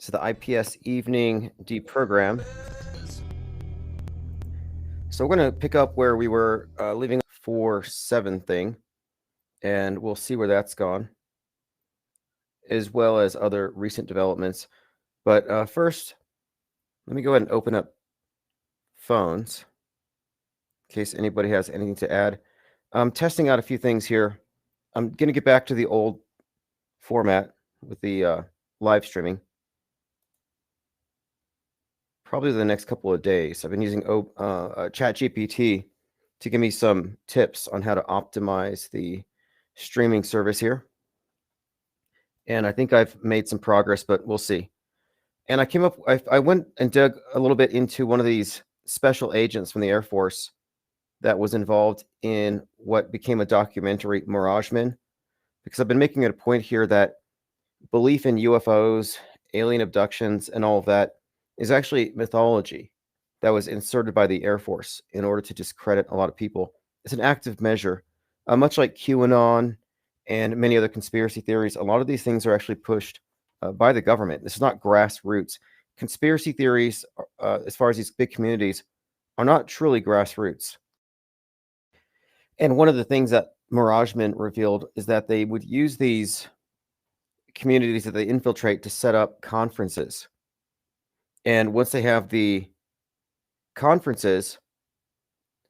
So the IPS Evening Deprogram. So we're going to pick up where we were leaving 4-7 thing, and we'll see where that's gone, as well as other recent developments. But first, let me go ahead and open up phones in case anybody has anything to add. I'm testing out a few things here. I'm going to get back to the old format with the live streaming. Probably the next couple of days. I've been using ChatGPT to give me some tips on how to optimize the streaming service here. And I think I've made some progress, but we'll see. And I went and dug a little bit into one of these special agents from the Air Force that was involved in what became a documentary, Miragemen, because I've been making it a point here that belief in UFOs, alien abductions, and all of that is actually mythology that was inserted by the Air Force in order to discredit a lot of people. It's an active measure, much like QAnon and many other conspiracy theories. A lot of these things are actually pushed by the government. This is not grassroots. Conspiracy theories, as far as these big communities, are not truly grassroots. And one of the things that Miragemen revealed is that they would use these communities that they infiltrate to set up conferences. And once they have the conferences,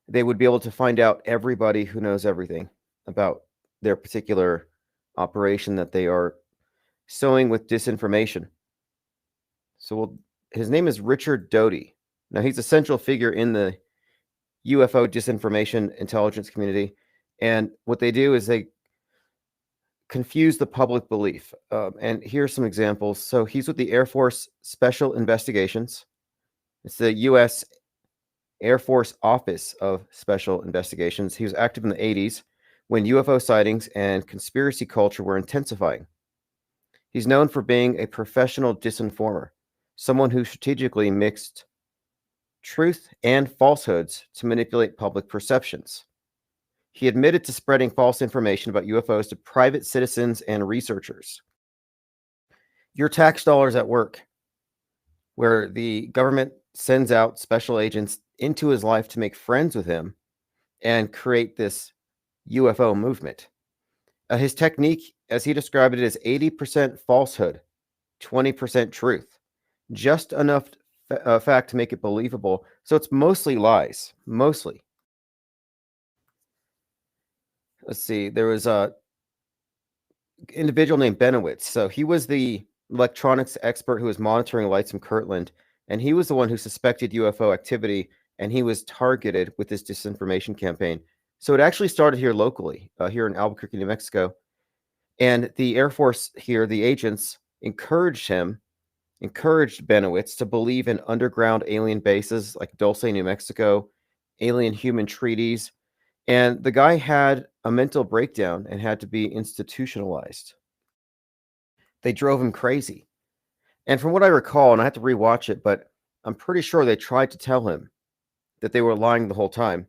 they would be able to find out everybody who knows everything about their particular operation that they are sowing with disinformation. So his name is Richard Doty. Now, he's a central figure in the UFO disinformation intelligence community. And what they do is they confuse the public belief. And here's some examples. So he's with the Air Force Special Investigations. It's the U.S. Air Force Office of Special Investigations. He was active in the 80s when UFO sightings and conspiracy culture were intensifying. He's known for being a professional disinformer, someone who strategically mixed truth and falsehoods to manipulate public perceptions. He admitted to spreading false information about UFOs to private citizens and researchers. Your tax dollars at work, where the government sends out special agents into his life to make friends with him and create this UFO movement. His technique, as he described it, is 80% falsehood, 20% truth. Just enough fact to make it believable. So it's mostly lies, mostly. Let's see. There was a individual named Benowitz. So he was the electronics expert who was monitoring lights from Kirtland, and he was the one who suspected UFO activity, and he was targeted with this disinformation campaign. So it actually started here locally, here in Albuquerque, New Mexico. And the Air Force here, the agents, encouraged Benowitz to believe in underground alien bases like Dulce, New Mexico, alien-human treaties. And the guy had a mental breakdown and had to be institutionalized. They drove him crazy. And from what I recall, and I have to rewatch it, but I'm pretty sure they tried to tell him that they were lying the whole time,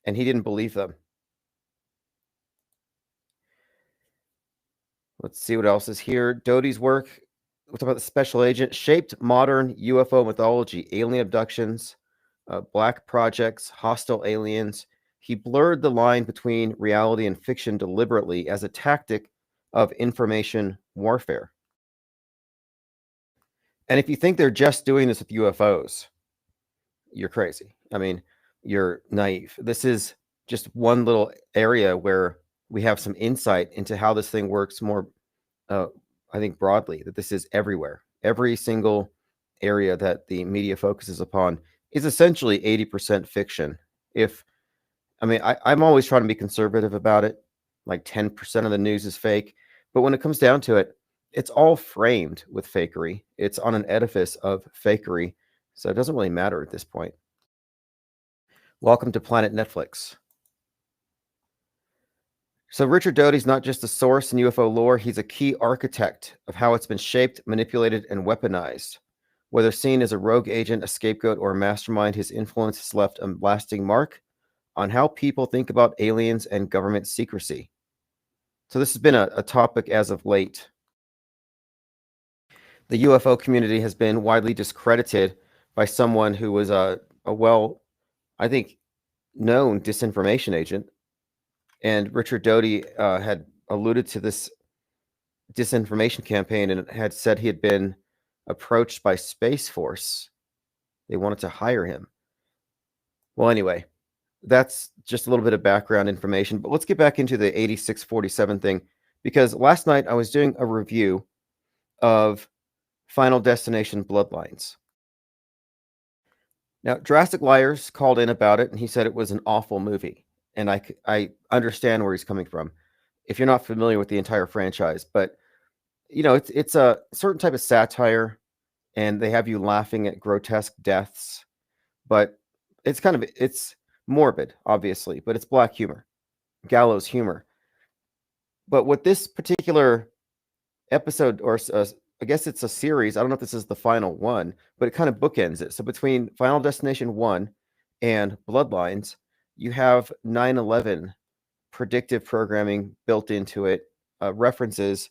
and he didn't believe them. Let's see what else is here. Doty's work, we'll talk about the special agent, shaped modern UFO mythology, alien abductions, black projects, hostile aliens. He blurred the line between reality and fiction deliberately as a tactic of information warfare. And if you think they're just doing this with UFOs, you're crazy. I mean, you're naive. This is just one little area where we have some insight into how this thing works more, I think, broadly, that this is everywhere. Every single area that the media focuses upon is essentially 80% fiction. I'm always trying to be conservative about it. Like 10% of the news is fake. But when it comes down to it, it's all framed with fakery. It's on an edifice of fakery. So it doesn't really matter at this point. Welcome to Planet Netflix. So Richard Doty's not just a source in UFO lore, he's a key architect of how it's been shaped, manipulated, and weaponized. Whether seen as a rogue agent, a scapegoat, or a mastermind, his influence has left a lasting mark on how people think about aliens and government secrecy. So this has been a topic as of late. The UFO community has been widely discredited by someone who was a well, I think, known disinformation agent. And Richard Doty had alluded to this disinformation campaign and had said he had been approached by Space Force. They wanted to hire him. Well, anyway, that's just a little bit of background information, but let's get back into the 8647 thing, because last night I was doing a review of Final Destination Bloodlines. Now, Drastic Liars called in about it, and he said it was an awful movie, and I understand where he's coming from if you're not familiar with the entire franchise. But it's a certain type of satire, and they have you laughing at grotesque deaths, but it's morbid, obviously, but it's black humor, gallows humor. But what this particular episode, or I guess it's a series, I don't know if this is the final one, but it kind of bookends it. So between Final Destination 1 and Bloodlines, you have 9/11 predictive programming built into it, references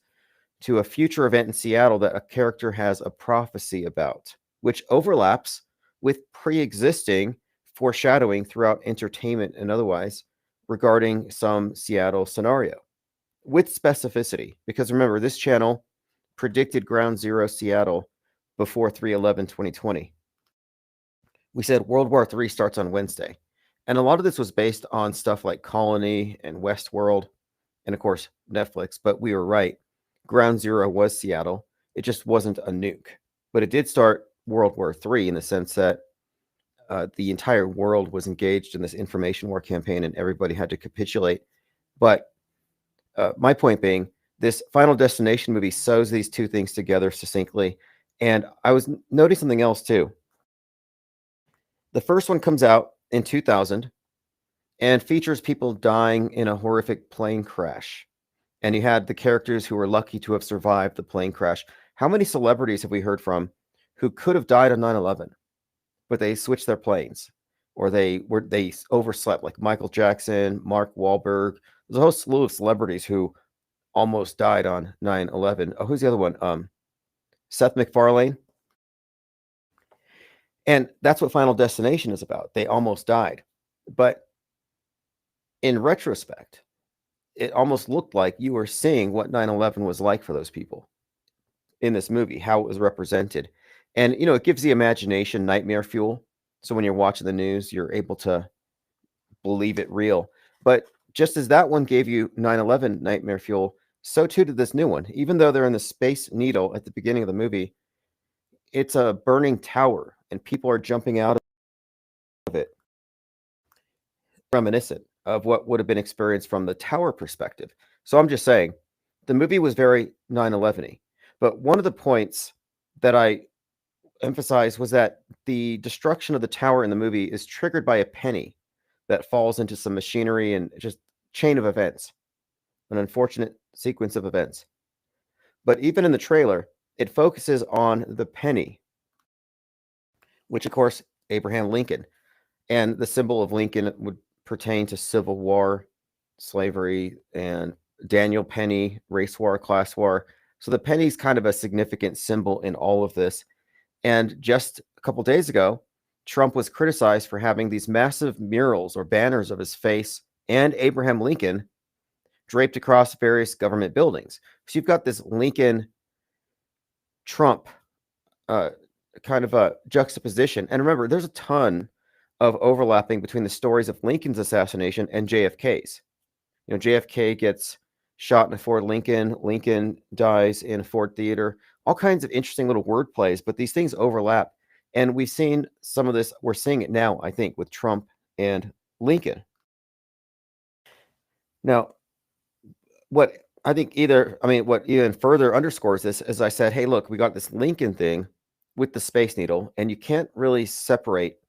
to a future event in Seattle that a character has a prophecy about, which overlaps with pre-existing foreshadowing throughout entertainment and otherwise regarding some Seattle scenario with specificity. Because remember, this channel predicted Ground Zero Seattle before 3/11/2020. We said World War III starts on Wednesday. And a lot of this was based on stuff like Colony and Westworld and, of course, Netflix. But we were right. Ground Zero was Seattle. It just wasn't a nuke. But it did start World War III in the sense that the entire world was engaged in this information war campaign and everybody had to capitulate. But my point being, this Final Destination movie sews these two things together succinctly. And I was noting something else too. The first one comes out in 2000 and features people dying in a horrific plane crash. And you had the characters who were lucky to have survived the plane crash. How many celebrities have we heard from who could have died on 9/11, but they switched their planes, or they overslept, like Michael Jackson, Mark Wahlberg? There's a whole slew of celebrities who almost died on 9/11. Oh, who's the other one? Seth MacFarlane. And that's what Final Destination is about. They almost died. But in retrospect, it almost looked like you were seeing what 9/11 was like for those people in this movie, how it was represented. And, it gives the imagination nightmare fuel. So when you're watching the news, you're able to believe it real. But just as that one gave you 9/11 nightmare fuel, so too did this new one. Even though they're in the Space Needle at the beginning of the movie, it's a burning tower and people are jumping out of it. Reminiscent of what would have been experienced from the tower perspective. So I'm just saying, the movie was very 9/11-y. But one of the points that I emphasized was that the destruction of the tower in the movie is triggered by a penny that falls into some machinery and just chain of events, an unfortunate sequence of events. But even in the trailer, it focuses on the penny, which, of course, Abraham Lincoln. And the symbol of Lincoln would pertain to Civil War, slavery, and Daniel Penny, race war, class war. So the penny is kind of a significant symbol in all of this. And just a couple days ago, Trump was criticized for having these massive murals or banners of his face and Abraham Lincoln draped across various government buildings. So you've got this Lincoln Trump kind of a juxtaposition. And remember, there's a ton of overlapping between the stories of Lincoln's assassination and JFK's. JFK gets shot in a Ford Lincoln. Lincoln dies in a Ford Theater. All kinds of interesting little word plays, but these things overlap. And we've seen some of this. We're seeing it now, I think, with Trump and Lincoln. Now, what even further underscores this, as I said, hey, look, we got this Lincoln thing with the Space Needle, and you can't really separate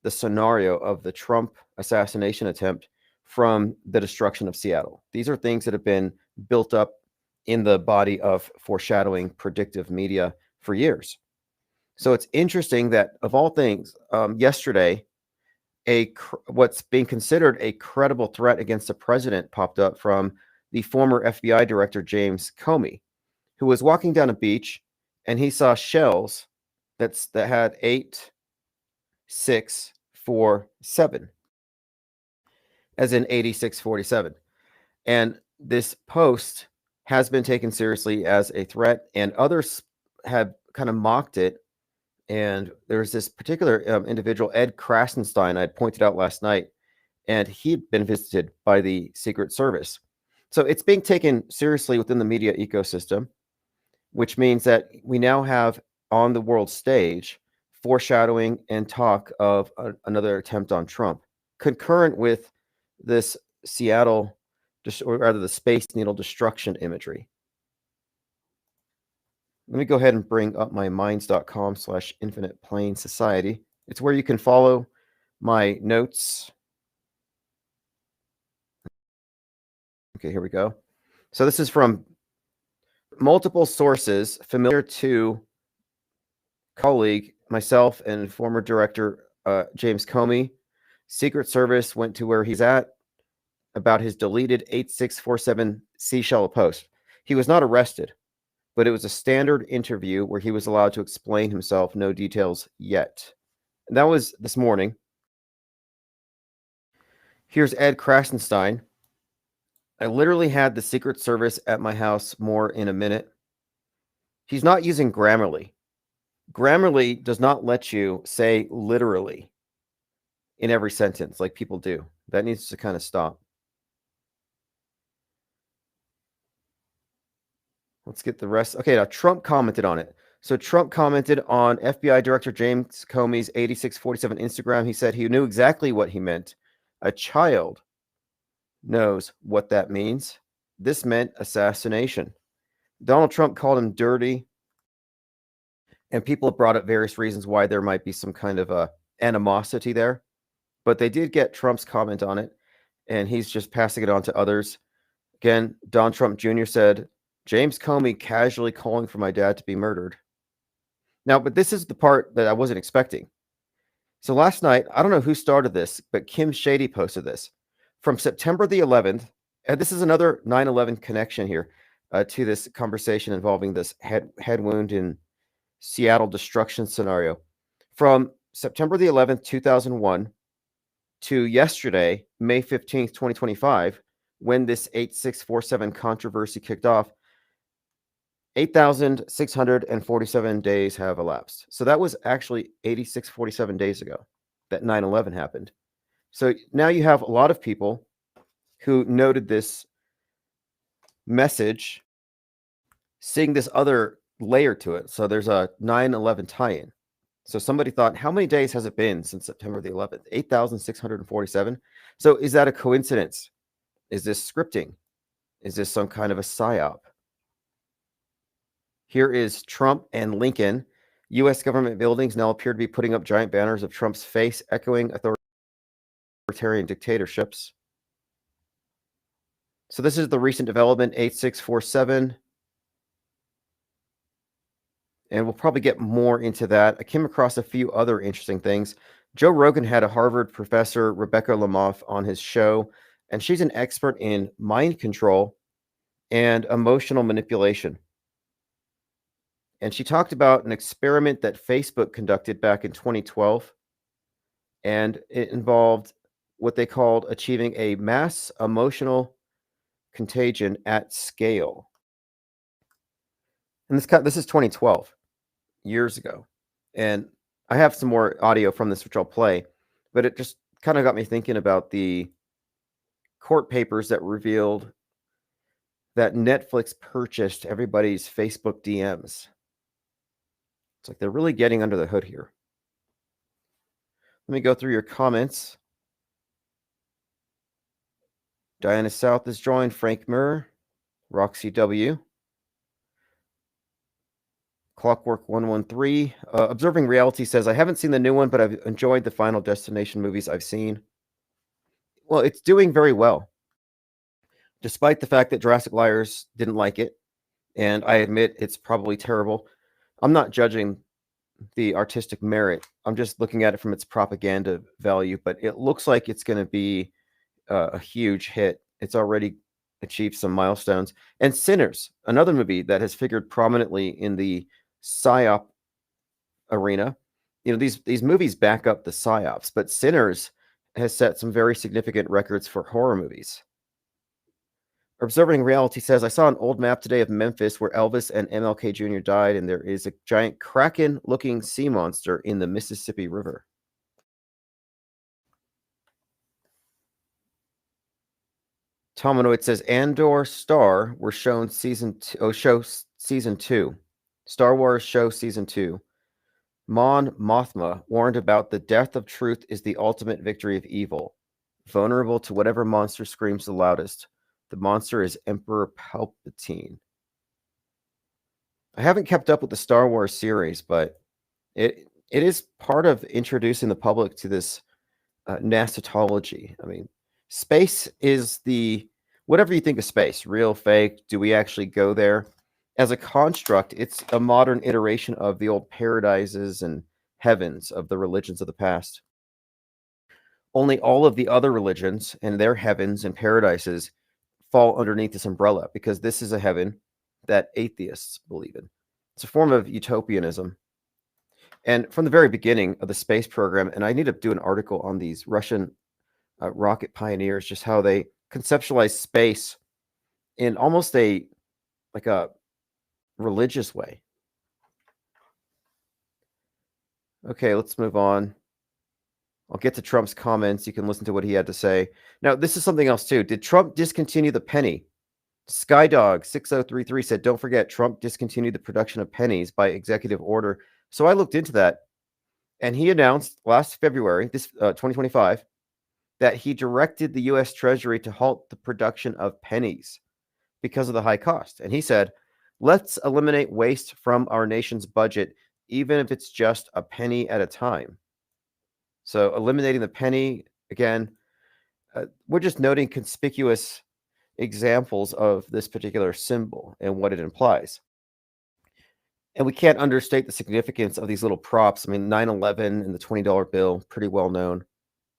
the scenario of the Trump assassination attempt from the destruction of Seattle. These are things that have been built up in the body of foreshadowing predictive media for years. So it's interesting that, of all things, yesterday, what's being considered a credible threat against the president popped up from the former FBI director, James Comey, who was walking down a beach and he saw shells that had 8, 6, 4, 7, as in 8647. And this post has been taken seriously as a threat, and others have kind of mocked it. And there's this particular individual, Ed Krasenstein, I had pointed out last night, and he'd been visited by the Secret Service. So it's being taken seriously within the media ecosystem, which means that we now have on the world stage foreshadowing and talk of another attempt on Trump, concurrent with this Seattle, or rather the Space Needle destruction imagery. Let me go ahead and bring up my minds.com/infinite plane society. It's where you can follow my notes. Okay, here we go. So this is from multiple sources familiar to colleague, myself, and former director James Comey. Secret Service went to where he's at about his deleted 8647 Seashell post. He was not arrested, but it was a standard interview where he was allowed to explain himself, no details yet. And that was this morning. Here's Ed Krasenstein. I literally had the Secret Service at my house more in a minute. He's not using Grammarly. Grammarly does not let you say literally in every sentence like people do. That needs to kind of stop. Let's get the rest. Okay, now Trump commented on it. So Trump commented on FBI Director James Comey's 8647 Instagram. He said he knew exactly what he meant. A child knows what that means. This meant assassination. Donald Trump called him dirty, and people have brought up various reasons why there might be some kind of animosity there. But they did get Trump's comment on it, and he's just passing it on to others. Again, Don Trump Jr. said, James Comey casually calling for my dad to be murdered. Now, but this is the part that I wasn't expecting. So last night, I don't know who started this, but Kim Shady posted this. From September the 11th, and this is another 9/11 connection here to this conversation involving this head wound in Seattle destruction scenario. From September the 11th, 2001 to yesterday, May 15th, 2025, when this 8647 controversy kicked off, 8,647 days have elapsed. So that was actually 8647 days ago that 9/11 happened. So now you have a lot of people who noted this message, seeing this other layer to it. So there's a 9/11 tie-in. So somebody thought, how many days has it been since September the 11th? 8,647. So is that a coincidence? Is this scripting? Is this some kind of a psyop? Here is Trump and Lincoln. U.S. government buildings now appear to be putting up giant banners of Trump's face, echoing authoritarian dictatorships. So this is the recent development, 8647. And we'll probably get more into that. I came across a few other interesting things. Joe Rogan had a Harvard professor, Rebecca Lamoff, on his show, and she's an expert in mind control and emotional manipulation. And she talked about an experiment that Facebook conducted back in 2012, and it involved what they called achieving a mass emotional contagion at scale. And this is 2012, years ago. And I have some more audio from this, which I'll play, but it just kind of got me thinking about the court papers that revealed that Netflix purchased everybody's Facebook DMs. It's like they're really getting under the hood here. Let me go through your comments. Diana South is joined, Frank Murr, Roxy W. Clockwork 113. Observing Reality says, I haven't seen the new one, but I've enjoyed the Final Destination movies I've seen. Well, it's doing very well, despite the fact that Jurassic Liars didn't like it. And I admit it's probably terrible. I'm not judging the artistic merit. I'm just looking at it from its propaganda value, but it looks like it's going to be a huge hit. It's already achieved some milestones. And Sinners, another movie that has figured prominently in the psyop arena. These movies back up the psyops, but Sinners has set some very significant records for horror movies. Observing Reality says, I saw an old map today of Memphis where Elvis and MLK Jr. died, and there is a giant kraken-looking sea monster in the Mississippi River. Tomanoid says, Andor Star were shown season 2. Star Wars show season 2. Mon Mothma warned about the death of truth is the ultimate victory of evil. Vulnerable to whatever monster screams the loudest. The monster is Emperor Palpatine. I haven't kept up with the Star Wars series, but it is part of introducing the public to this nascentology. I mean, space is whatever you think of space, real, fake, do we actually go there? As a construct, it's a modern iteration of the old paradises and heavens of the religions of the past. Only all of the other religions and their heavens and paradises fall underneath this umbrella, because this is a heaven that atheists believe in. It's a form of utopianism. And from the very beginning of the space program, and I need to do an article on these Russian rocket pioneers, just how they conceptualize space in almost a religious way. Okay, let's move on. I'll get to Trump's comments. You can listen to what he had to say. Now, this is something else too. Did Trump discontinue the penny? Skydog6033 said, don't forget, Trump discontinued the production of pennies by executive order. So I looked into that, and he announced last February, 2025, that he directed the U.S. Treasury to halt the production of pennies because of the high cost. And he said, let's eliminate waste from our nation's budget, even if it's just a penny at a time. So eliminating the penny, again, we're just noting conspicuous examples of this particular symbol and what it implies. And we can't understate the significance of these little props. I mean, 9/11 and the $20 bill, pretty well known.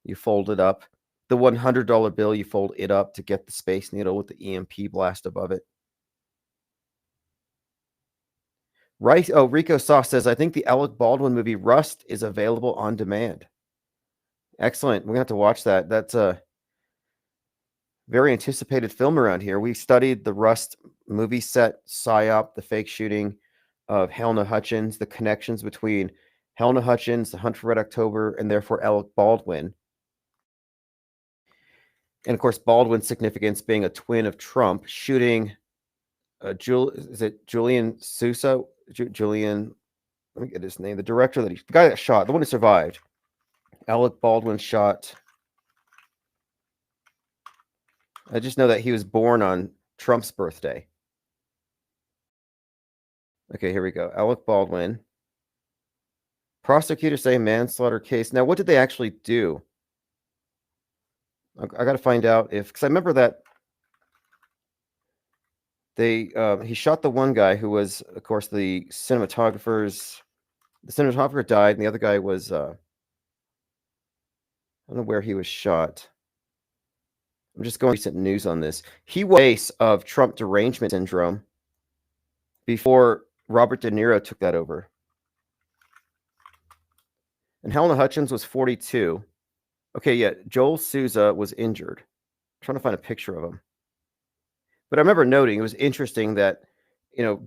You fold it up. The $100 bill, you fold it up to get the Space Needle with the EMP blast above it. Right. Oh, Rico Sauce says, I think the Alec Baldwin movie Rust is available on demand. Excellent. We're going to have to watch that. That's a very anticipated film around here. We studied the Rust movie set, PSYOP, the fake shooting of Helena Hutchins, the connections between Helena Hutchins, the Hunt for Red October, and therefore Alec Baldwin. And of course, Baldwin's significance being a twin of Trump, shooting Julian Sousa? Julian, let me get his name. The director the guy that shot, the one who survived. Alec Baldwin shot. I just know that he was born on Trump's birthday. Okay, here we go. Alec Baldwin. Prosecutors say manslaughter case. Now, what did they actually do? I got to find out because I remember that he shot the one guy who was, of course, the cinematographer died, and the other guy was I don't know where he was shot. I'm just going recent news on this. He was base of Trump derangement syndrome before Robert De Niro took that over. And Helena Hutchins was 42. Okay, yeah, Joel Sousa was injured. I'm trying to find a picture of him. But I remember noting, it was interesting that,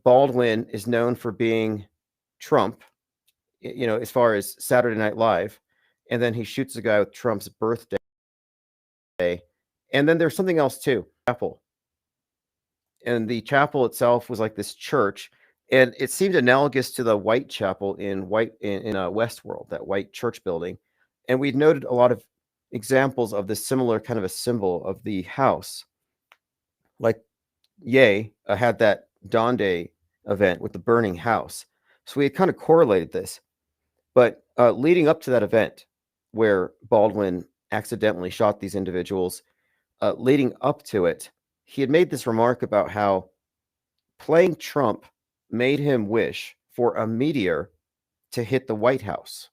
Baldwin is known for being Trump, as far as Saturday Night Live. And then he shoots a guy with Trump's birthday. And then there's something else too, chapel. And the chapel itself was like this church. And it seemed analogous to the White Chapel in Westworld, that white church building. And we'd noted a lot of examples of this similar kind of a symbol of the house. Like Ye had that Dawn Day event with the burning house. So we had kind of correlated this. But leading up to that event where Baldwin accidentally shot these individuals, leading up to it, he had made this remark about how playing Trump made him wish for a meteor to hit the White House.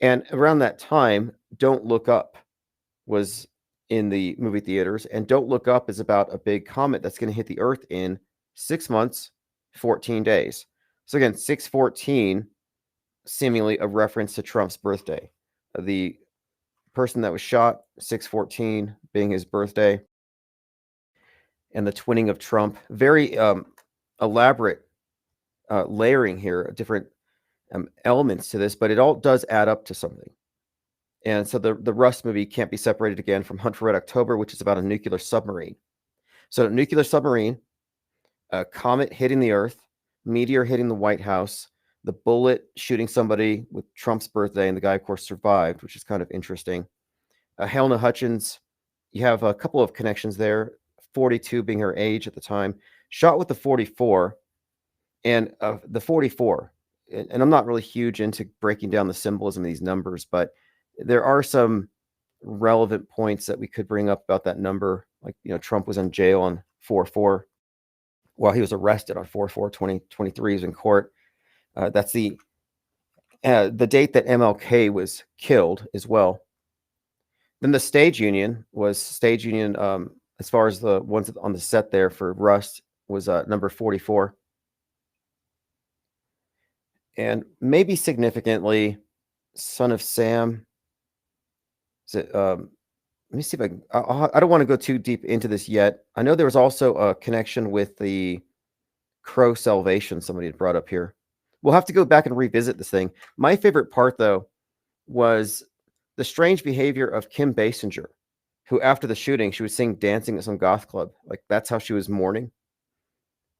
And around that time, Don't Look Up was in the movie theaters, and Don't Look Up is about a big comet that's going to hit the Earth in 6 months, 14 days. So again, 614, seemingly a reference to Trump's birthday. The person that was shot, 614 being his birthday, and the twinning of Trump. Very elaborate layering here, different elements to this, but it all does add up to something. And so the Rust movie can't be separated again from Hunt for Red October, which is about a nuclear submarine. So, nuclear submarine, a comet hitting the Earth, meteor hitting the White House, the bullet shooting somebody with Trump's birthday, and the guy, of course, survived, which is kind of interesting. Helena Hutchins, you have a couple of connections there. 42 being her age at the time, shot with the 44, and the 44. And I'm not really huge into breaking down the symbolism of these numbers, but there are some relevant points that we could bring up about that number. Like, Trump was in jail on 4/4 while he was arrested on 4/4/2023. He was in court. That's the date that MLK was killed as well. Then the stage union, as far as the ones on the set there for Rust, was number 44. And maybe significantly, Son of Sam. Is it, let me see if I can. I don't want to go too deep into this yet. I know there was also a connection with the Crow Salvation somebody had brought up here. We'll have to go back and revisit this thing. My favorite part, though, was the strange behavior of Kim Basinger, who after the shooting, she was seen dancing at some goth club. Like, that's how she was mourning.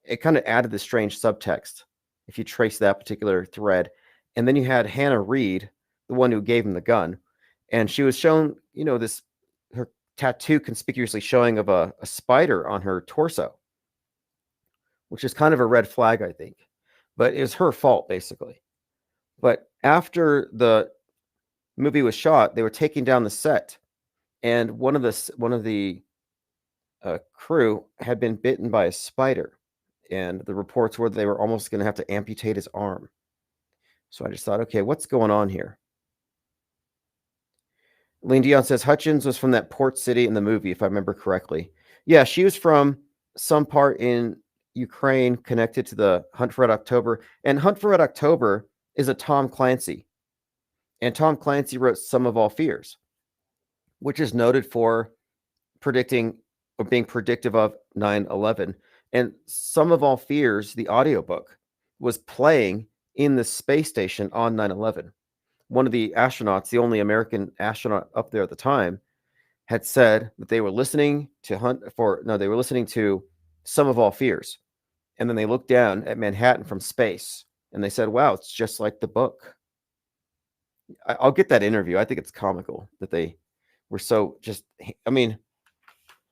It kind of added the strange subtext if you trace that particular thread. And then you had Hannah Reed, the one who gave him the gun, and she was shown, her tattoo conspicuously showing of a spider on her torso, which is kind of a red flag, I think. But it was her fault, basically. But after the movie was shot, they were taking down the set, and one of the crew had been bitten by a spider, and the reports were that they were almost going to have to amputate his arm. So I just thought, okay, what's going on here? Lean Dion says Hutchins was from that port city in the movie, if I remember correctly. Yeah, she was from some part in Ukraine connected to the Hunt for Red October. And Hunt for Red October is a Tom Clancy. And Tom Clancy wrote Sum of All Fears, which is noted for predicting or being predictive of 9/11. And Sum of All Fears, the audiobook, was playing in the space station on 9/11. One of the astronauts, the only American astronaut up there at the time, had said that they were listening to Sum of All Fears. And then they looked down at Manhattan from space and they said, wow, it's just like the book. I'll get that interview. I think it's comical that they were so just, I mean,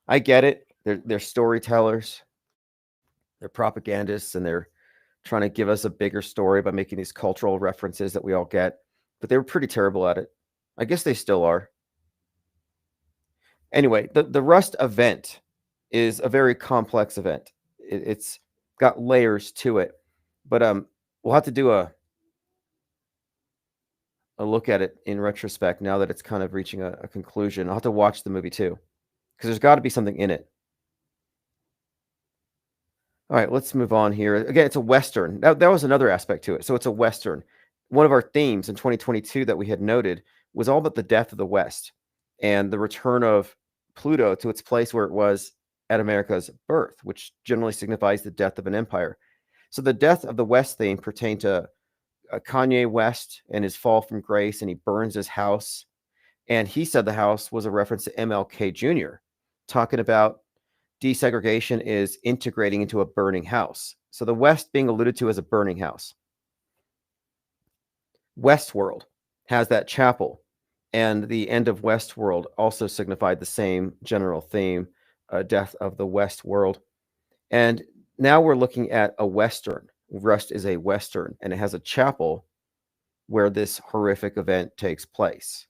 I get it. They're storytellers, they're propagandists, and they're trying to give us a bigger story by making these cultural references that we all get. But they were pretty terrible at it. I guess they still are. Anyway, the Rust event is a very complex event. It's got layers to it, but we'll have to do a look at it in retrospect now that it's kind of reaching a conclusion. I'll have to watch the movie too, because there's got to be something in it. All right, let's move on here. Again, it's a Western. That was another aspect to it. So it's a Western. One of our themes in 2022 that we had noted was all about the death of the West and the return of Pluto to its place where it was at America's birth, which generally signifies the death of an empire. So the death of the West theme pertained to Kanye West and his fall from grace, and he burns his house. And he said the house was a reference to MLK Jr., talking about desegregation is integrating into a burning house. So the West being alluded to as a burning house. Westworld has that chapel, and the end of Westworld also signified the same general theme, death of the West world. And now we're looking at a Western. Rust is a Western, and it has a chapel where this horrific event takes place.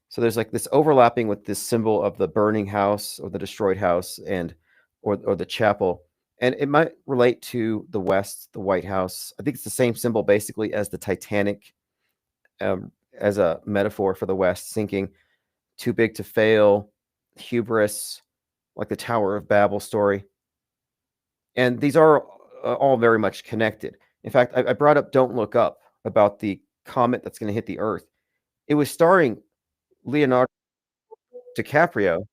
So there's like this overlapping with this symbol of the burning house or the destroyed house or the chapel. And it might relate to the West, the White House. I think it's the same symbol basically as the Titanic, as a metaphor for the West sinking, too big to fail, hubris, like the Tower of Babel story. And these are all very much connected. In fact, I brought up Don't Look Up about the comet that's going to hit the Earth. It was starring Leonardo DiCaprio,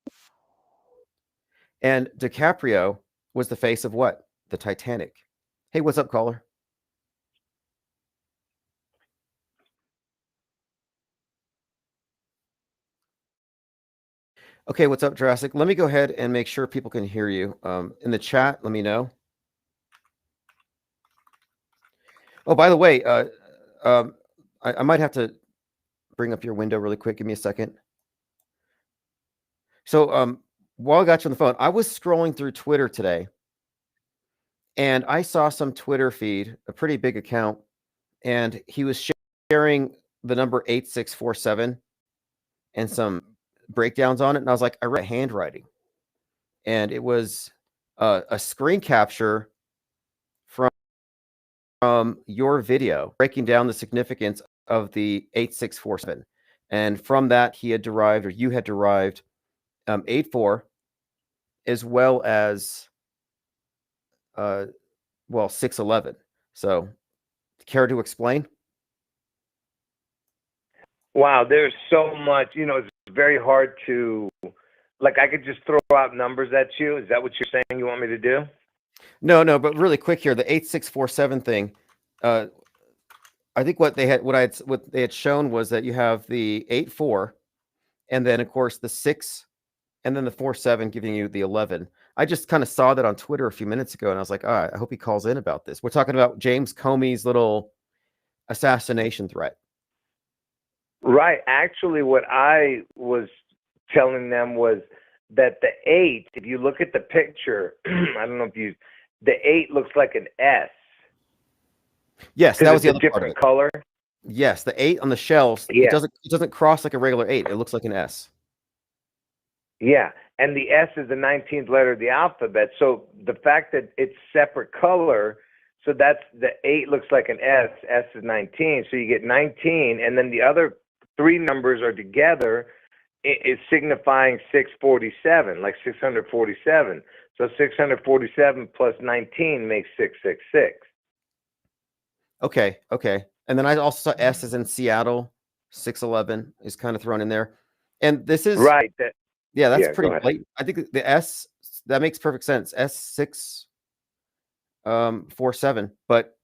and DiCaprio was the face of what? The Titanic. Hey, what's up, caller? Okay, what's up, Jurassic? Let me go ahead and make sure people can hear you. In the chat, let me know. Oh, by the way, I might have to bring up your window really quick. Give me a second. So while I got you on the phone, I was scrolling through Twitter today, and I saw some Twitter feed, a pretty big account, and he was sharing the number 8647 and some breakdowns on it. And I was like, I read handwriting, and it was a screen capture from your video breaking down the significance of the 8647. And from that, he had derived, or you had derived, 84, as well as 611. So, care to explain? Wow, there's so much. It's very hard to, like, I could just throw out numbers at you. Is that what you're saying you want me to do? No, but really quick here, the 8647 thing. I think what they had shown was that you have the 84, and then of course the 6, and then the 47 giving you the 11. I just kind of saw that on Twitter a few minutes ago, and I was like, I hope he calls in about this. We're talking about James Comey's little assassination threat. Right. Actually, what I was telling them was that the 8, if you look at the picture, I don't know if the 8 looks like an S. Yes, that was the other different part of it. color. Yes, the 8 on the shells. Yeah. It doesn't cross like a regular 8. It looks like an S. Yeah, and the S is the 19th letter of the alphabet. So the fact that it's separate color, so that's the 8 looks like an S. S is 19, so you get 19, and then the other 3 numbers are together. It's signifying 647, like 647. So 647 plus 19 makes 666. Okay. And then I also saw S as in Seattle, 611 is kind of thrown in there. And this is right. That's pretty blatant. I think the S, that makes perfect sense. S647. But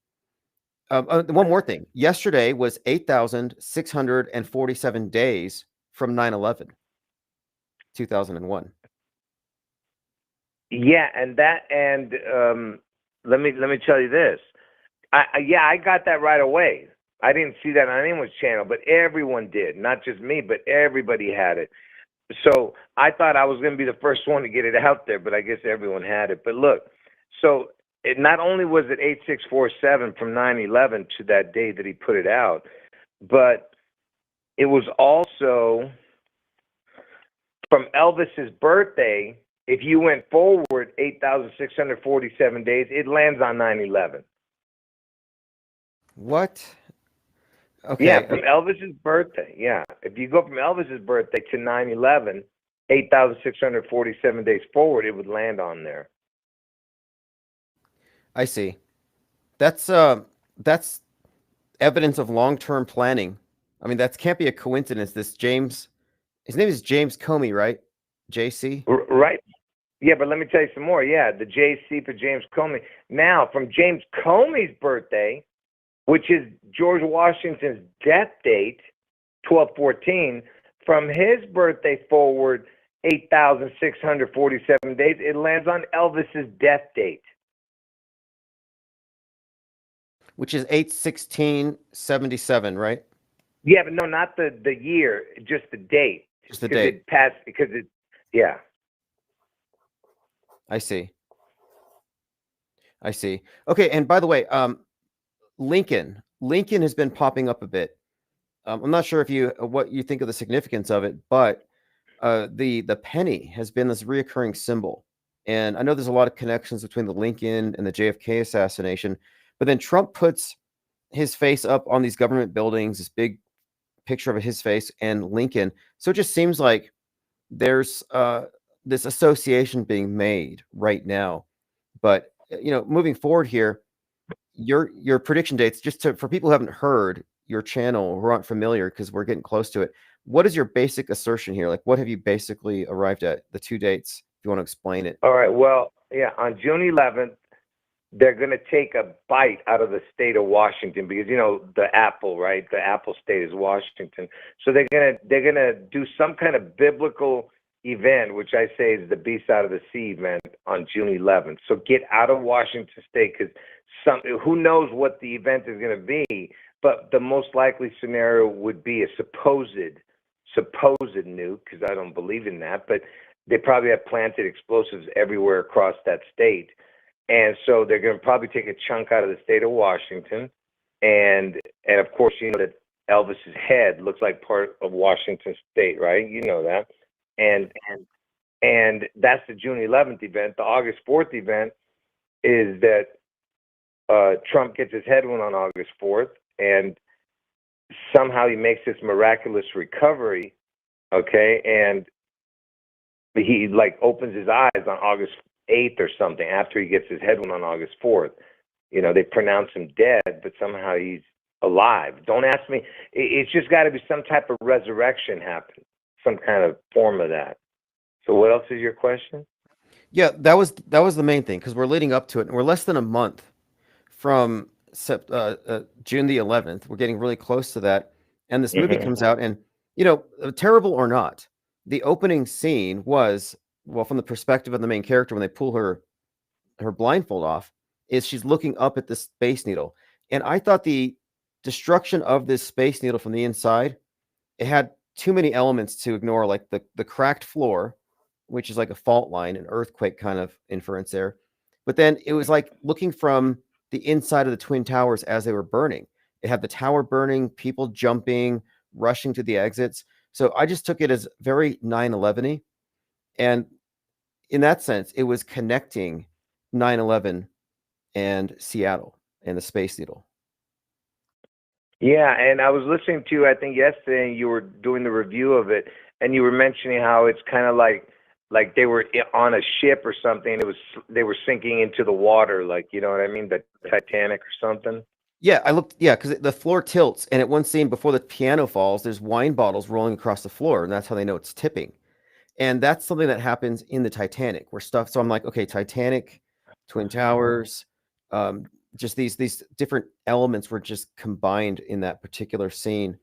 one more thing. Yesterday was 8,647 days from 9/11, 2001. Yeah, and let me tell you this. I got that right away. I didn't see that on anyone's channel, but everyone did. Not just me, but everybody had it. So I thought I was going to be the first one to get it out there, but I guess everyone had it. But look, so it not only was it 8647 from 9/11 to that day that he put it out, but it was also from Elvis's birthday. If you went forward 8,647 days, it lands on 9/11. What? Okay. Yeah, from Elvis's birthday. Yeah, if you go from Elvis's birthday to 9/11, 8,647 days forward, it would land on there. I see. That's evidence of long-term planning. I mean, that can't be a coincidence. His name is James Comey, right? JC? Right. Yeah, but let me tell you some more. Yeah, the JC for James Comey. Now, from James Comey's birthday, which is George Washington's death date, 12/14, from his birthday forward, 8,647 days, it lands on Elvis's death date. Which is 8/16/77, right? Yeah, but no, not the year, just the date. Just the date. It passed because it, yeah. I see. Okay, and by the way, Lincoln has been popping up a bit. I'm not sure what you think of the significance of it, but the penny has been this reoccurring symbol. And I know there's a lot of connections between the Lincoln and the JFK assassination, but then Trump puts his face up on these government buildings, this big picture of his face and Lincoln. So it just seems like there's this association being made right now. But moving forward here, your prediction dates, just for people who haven't heard your channel, who aren't familiar, because we're getting close to it. What is your basic assertion here? Like, what have you basically arrived at? The two dates, if you want to explain it. All right. Well, yeah, on June 11th, they're going to take a bite out of the state of Washington because the apple, right? The apple state is Washington. So they're gonna do some kind of biblical event, which I say is the beast out of the sea event on June 11th. So get out of Washington state because who knows what the event is going to be, but the most likely scenario would be a supposed nuke, because I don't believe in that, but they probably have planted explosives everywhere across that state. And so they're going to probably take a chunk out of the state of Washington. And of course, that Elvis's head looks like part of Washington state, right? You know that. And that's the June 11th event. The August 4th event is that Trump gets his head wound on August 4th, and somehow he makes this miraculous recovery, okay? And he opens his eyes on August 8th or something after he gets his head wound on August 4th. They pronounce him dead, but somehow he's alive. Don't ask me. It's just got to be some type of resurrection happen, some kind of form of that. So what else is your question? Yeah, that was the main thing, because we're leading up to it, and we're less than a month from June the 11th. We're getting really close to that, and this movie comes out, and terrible or not, the opening scene was, well, from the perspective of the main character, when they pull her blindfold off, is she's looking up at the Space Needle, and I thought the destruction of this Space Needle from the inside, it had too many elements to ignore, like the cracked floor, which is like a fault line, an earthquake kind of inference there. But then it was like looking from the inside of the Twin Towers as they were burning. It had the tower burning, people jumping, rushing to the exits. So I just took it as very 9/11-y. And in that sense, it was connecting 9/11 and Seattle and the Space Needle. Yeah, and I was listening to you, I think yesterday, and you were doing the review of it, and you were mentioning how it's kind of like they were on a ship or something. They were sinking into the water, like, you know what I mean, the Titanic or something. Yeah, I looked. Yeah, because the floor tilts, and at one scene before the piano falls, there's wine bottles rolling across the floor, and that's how they know it's tipping. And that's something that happens in the Titanic, where stuff. So I'm like, okay, Titanic, Twin Towers, just these different elements were just combined in that particular scene.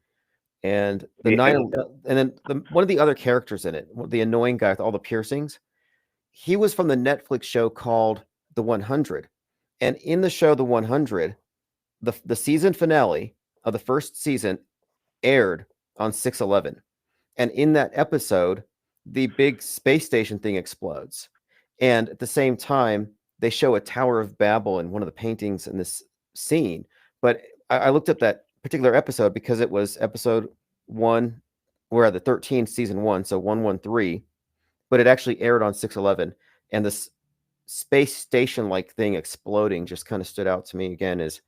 And the and then one of the other characters in it, the annoying guy with all the piercings, he was from the Netflix show called The 100. And in the show The 100, the season finale of the first season aired on 6/11. And in that episode, the big space station thing explodes. And at the same time, they show a Tower of Babel in one of the paintings in this scene. But I looked up that particular episode because it was episode 1, we're at the 13th, season 1, so 113. But it actually aired on 6/11. And this space station-like thing exploding just kind of stood out to me again as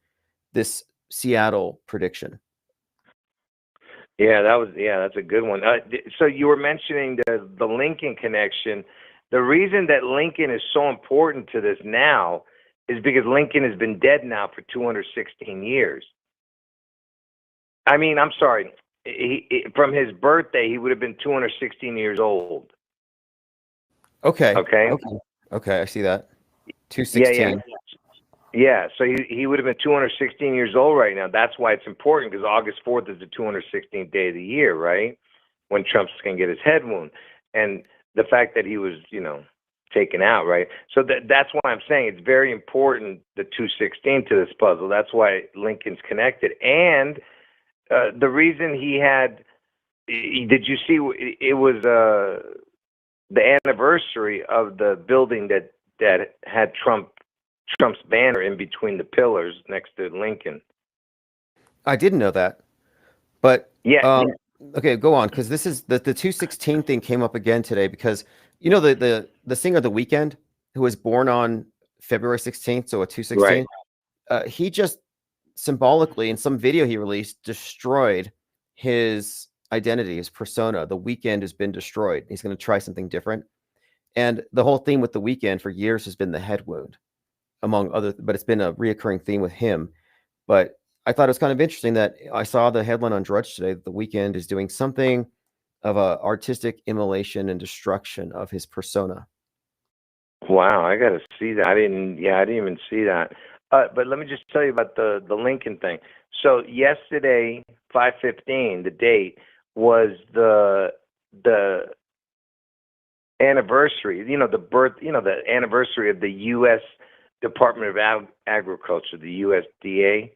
this Seattle prediction. Yeah, that's a good one. So you were mentioning the Lincoln connection. The reason that Lincoln is so important to this now is because Lincoln has been dead now for 216 years. I mean, I'm sorry. From his birthday, he would have been 216 years old. Okay. Okay. Okay, I see that. 216. Yeah, so he would have been 216 years old right now. That's why it's important, because August 4th is the 216th day of the year, right? When Trump's going to get his head wound. And the fact that he was, taken out, right? So that's why I'm saying it's very important, the 216 to this puzzle. That's why Lincoln's connected. And the reason did you see, it was the anniversary of the building that had Trump's banner in between the pillars next to Lincoln. I didn't know that, but yeah. Okay, go on, because this is the 216 thing came up again today, because the singer The Weeknd, who was born on February 16th, so a 216, right. He just symbolically in some video he released destroyed his identity, his persona. The Weeknd has been destroyed. He's going to try something different, and the whole theme with The Weeknd for years has been the head wound. among other, but it's been a reoccurring theme with him. But I thought it was kind of interesting that I saw the headline on Drudge today that The Weeknd is doing something of a artistic immolation and destruction of his persona. Wow, I got to see that. I didn't even see that. But let me just tell you about the Lincoln thing. So yesterday, 5/15, the date was the anniversary. The anniversary of the U.S. Department of Agriculture, the USDA,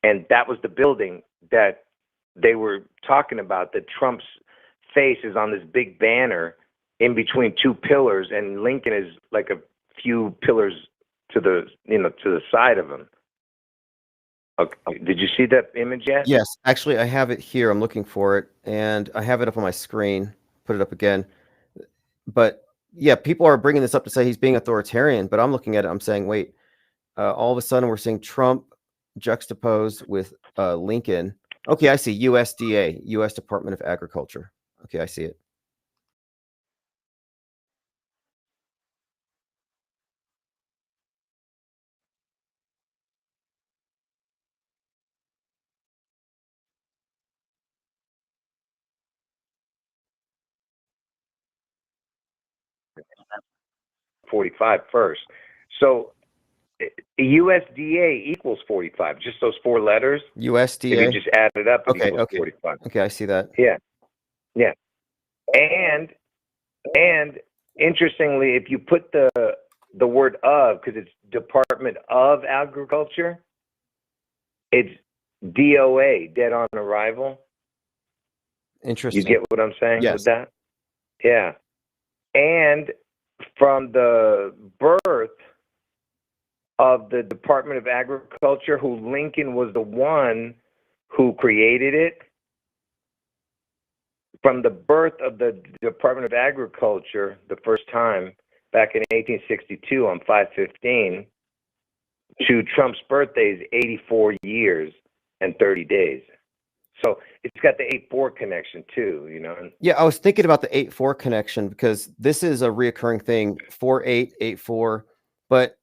and that was the building that they were talking about. That Trump's face is on this big banner in between two pillars, and Lincoln is like a few pillars to the side of him. Okay. Did you see that image yet? Yes, actually, I have it here. I'm looking for it, and I have it up on my screen. Put it up again. But yeah, people are bringing this up to say he's being authoritarian, but I'm looking at it. I'm saying, wait, all of a sudden we're seeing Trump juxtaposed with Lincoln. Okay, I see USDA, U.S. Department of Agriculture. Okay, I see it. $45 first. So USDA equals 45. Just those four letters. USDA. If you just add it up, it Okay, equals okay. 45. Okay, I see that. Yeah, yeah. And interestingly, if you put the word "of," because it's Department of Agriculture, it's DOA, dead on arrival. Interesting. You get what I'm saying Yes. with that? Yeah. And from the birth of the Department of Agriculture, who Lincoln was the one who created it, from the birth of the Department of Agriculture, the first time back in 1862 on 5/15, to Trump's birthday is 84 years and 30 days. So it's got the 8-4 connection too, you know. Yeah, I was thinking about the 8-4 connection because this is a reoccurring thing, 4-8, 8-4, but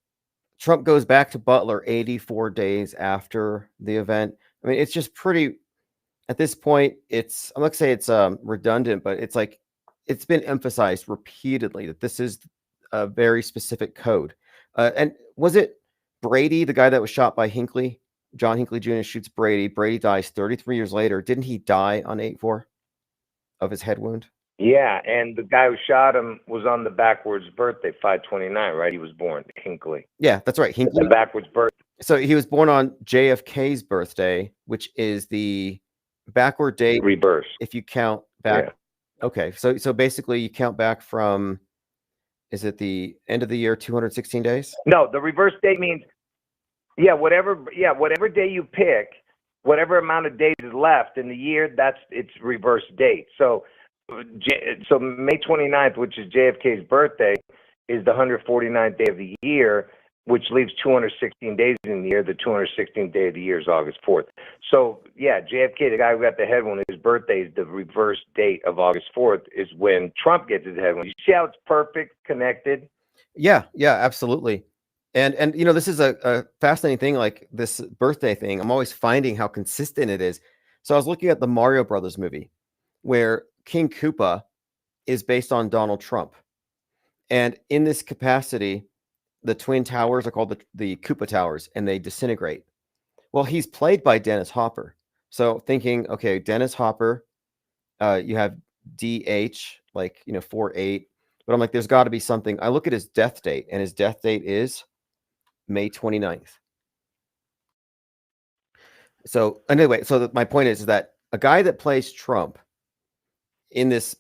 Trump goes back to Butler 84 days after the event. I mean, it's just pretty, at this point, it's, I'm not gonna say it's redundant, but it's like, it's been emphasized repeatedly that this is a very specific code. And was it Brady, the guy that was shot by Hinckley? John Hinckley Jr. shoots Brady. Brady dies 33 years later. Didn't he die on 8-4 of his head wound? Yeah, and the guy who shot him was on the backwards birthday, 5/29, right? He was born, Hinckley. Yeah, that's right. Hinckley. The backwards birthday. So he was born on JFK's birthday, which is the backward date. Reverse. If you count back. Yeah. Okay, so basically you count back from, is it the end of the year, 216 days? No, the reverse date means, whatever day you pick, whatever amount of days is left in the year, that's its reverse date. So May 29th, which is JFK's birthday, is the 149th day of the year, which leaves 216 days in the year. The 216th day of the year is August 4th. So, yeah, JFK, the guy who got the head wound, his birthday is the reverse date of August 4th is when Trump gets his head wound. You see how it's perfect, connected? Yeah, absolutely. And you know, this is a fascinating thing, like this birthday thing. I'm always finding how consistent it is. So I was looking at the Mario Brothers movie where King Koopa is based on Donald Trump. And in this capacity, the Twin Towers are called the Koopa Towers, and they disintegrate. Well, he's played by Dennis Hopper. So thinking, okay, Dennis Hopper, you have DH, like, 4-8. But I'm like, there's got to be something. I look at his death date, and his death date is May 29th. So anyway, my point is that a guy that plays Trump in this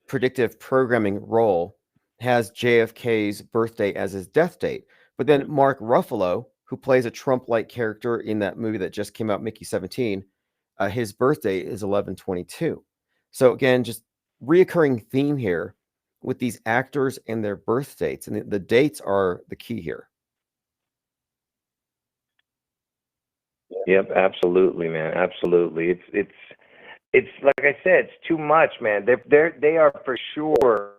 predictive programming role has JFK's birthday as his death date. But then Mark Ruffalo, who plays a Trump-like character in that movie that just came out, Mickey 17, his birthday is 11/22. So again, just reoccurring theme here with these actors and their birth dates, and the dates are the key here. Yep, absolutely, man. Absolutely. It's like I said, it's too much, man. They are for sure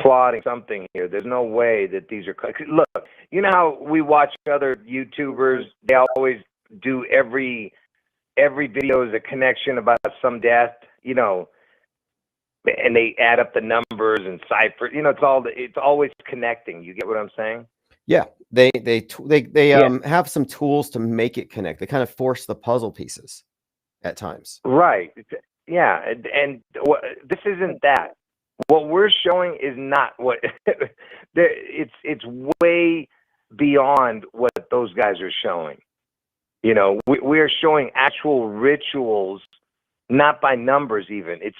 plotting something here. There's no way that these are. Look, you know how we watch other YouTubers? They always do every video is a connection about some death, you know, and they add up the numbers and cipher. You know, it's always connecting. You get what I'm saying? Yeah, they have some tools to make it connect. They kind of force the puzzle pieces at times. Right. Yeah, and this isn't that. What we're showing is not what it's way beyond what those guys are showing. You know, we are showing actual rituals, not by numbers even. It's